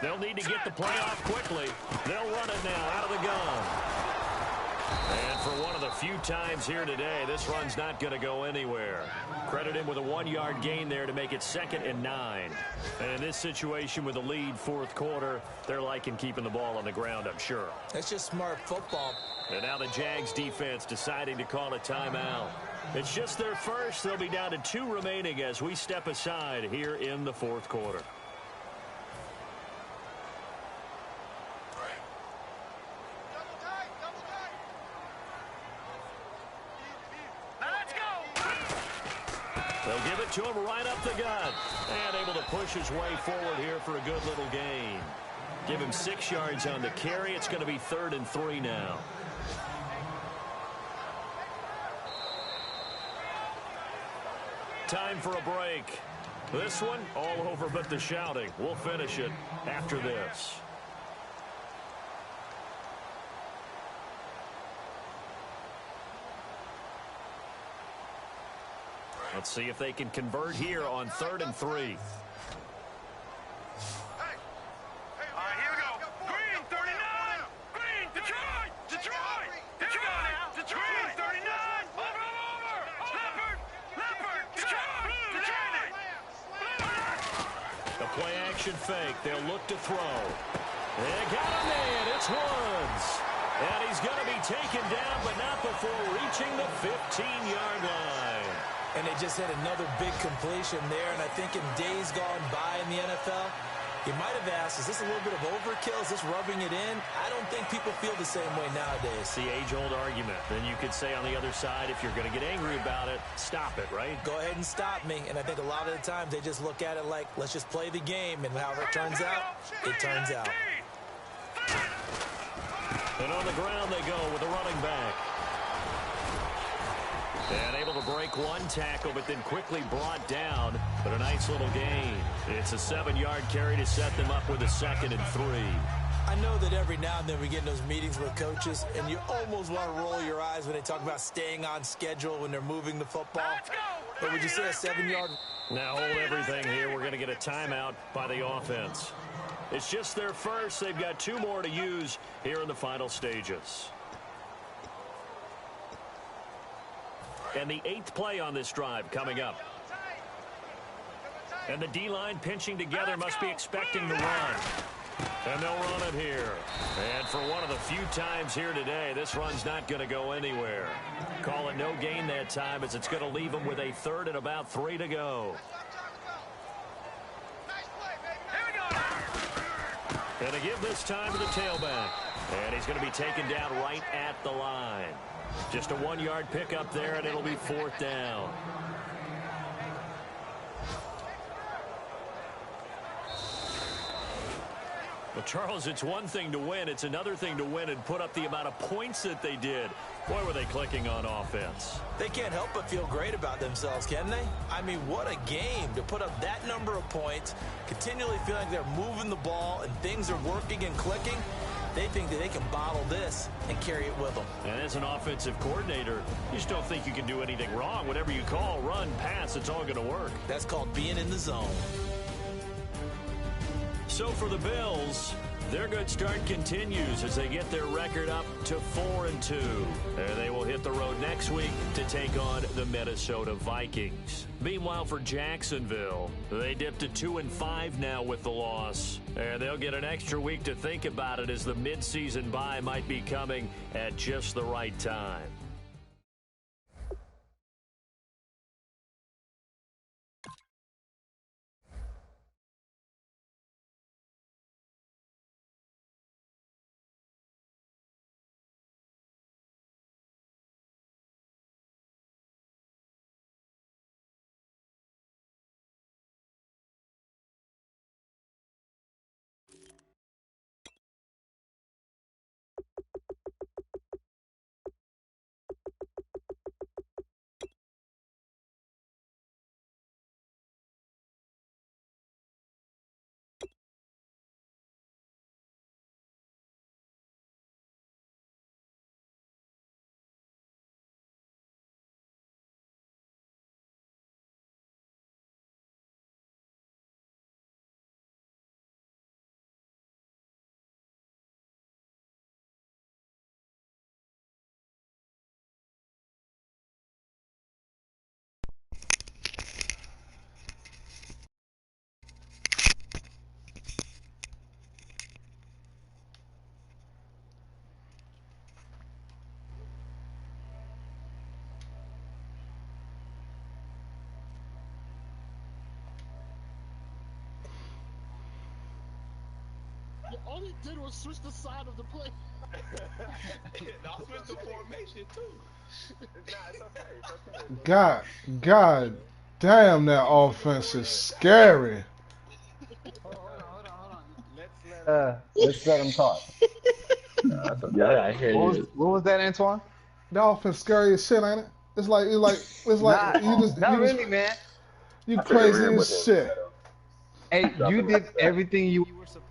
Speaker 5: They'll need to get the play off quickly. They'll run it now out of the gun. And for one of the few times here today, this run's not going to go anywhere. Credit him with a 1-yard gain there to make it 2nd and 9. And in this situation with the lead, fourth quarter, they're liking keeping the ball on the ground, I'm sure.
Speaker 6: That's just smart football.
Speaker 5: And now the Jags defense deciding to call a timeout. It's just their first. They'll be down to 2 remaining as we step aside here in the fourth quarter. They'll give it to him right up the gut. And able to push his way forward here for a good little gain. Give him 6 yards on the carry. It's going to be 3rd and 3 now. Time for a break. This one all over but the shouting. We'll finish it after this. Let's see if they can convert here on 3rd and 3.
Speaker 7: All right, here we go.
Speaker 5: Play-action fake. They'll look to throw. They got him in. It's Woods. And he's going to be taken down, but not before reaching the 15-yard line.
Speaker 6: And they just had another big completion there. And I think in days gone by in the NFL, you might have asked, is this a little bit of overkill? Is this rubbing it in? I don't think people feel the same way nowadays.
Speaker 5: It's the age-old argument. Then you could say on the other side, if you're going to get angry about it, stop it, right?
Speaker 6: Go ahead and stop me. And I think a lot of the times they just look at it like, let's just play the game. And however it turns out, it turns out.
Speaker 5: And on the ground they go with a running back. And able to break one tackle, but then quickly brought down. But a nice little gain. It's a 7-yard carry to set them up with a 2nd and 3.
Speaker 6: I know that every now and then we get in those meetings with coaches, and you almost want to roll your eyes when they talk about staying on schedule when they're moving the football. But would you say a 7-yard?
Speaker 5: Now hold everything here. We're going to get a timeout by the offense. It's just their first. They've got 2 more to use here in the final stages. And the 8th play on this drive coming up. And the D-line pinching together must be expecting the run. And they'll run it here. And for one of the few times here today, this run's not going to go anywhere. Call it no gain that time, as it's going to leave them with a 3rd and about 3 to go. And to give this time to the tailback. And he's going to be taken down right at the line. Just a 1-yard pickup there, and it'll be 4th down. Well, Charles, it's one thing to win. It's another thing to win and put up the amount of points that they did. Boy, were they clicking on offense.
Speaker 6: They can't help but feel great about themselves, can they? I mean, what a game to put up that number of points, continually feeling like they're moving the ball and things are working and clicking. They think that they can bottle this and carry it with them.
Speaker 5: And as an offensive coordinator, you just don't think you can do anything wrong. Whatever you call, run, pass, it's all going to work.
Speaker 6: That's called being in the zone.
Speaker 5: So for the Bills, their good start continues as they get their record up to 4-2. And they will hit the road next week to take on the Minnesota Vikings. Meanwhile, for Jacksonville, they dipped to 2-5 now with the loss. And they'll get an extra week to think about it, as the midseason bye might be coming at just the right time.
Speaker 8: All he did was switch the side of the play.
Speaker 3: I'll switch the formation too. Nah, it's okay. It's okay.
Speaker 9: God damn, that offense is scary.
Speaker 1: Hold on. Let's let him talk.
Speaker 10: Yeah, I hear you.
Speaker 1: What was that, Antoine?
Speaker 9: The offense scary as shit, ain't it? It's like
Speaker 1: Not really, man.
Speaker 9: You crazy as shit.
Speaker 1: Hey, you did everything you were supposed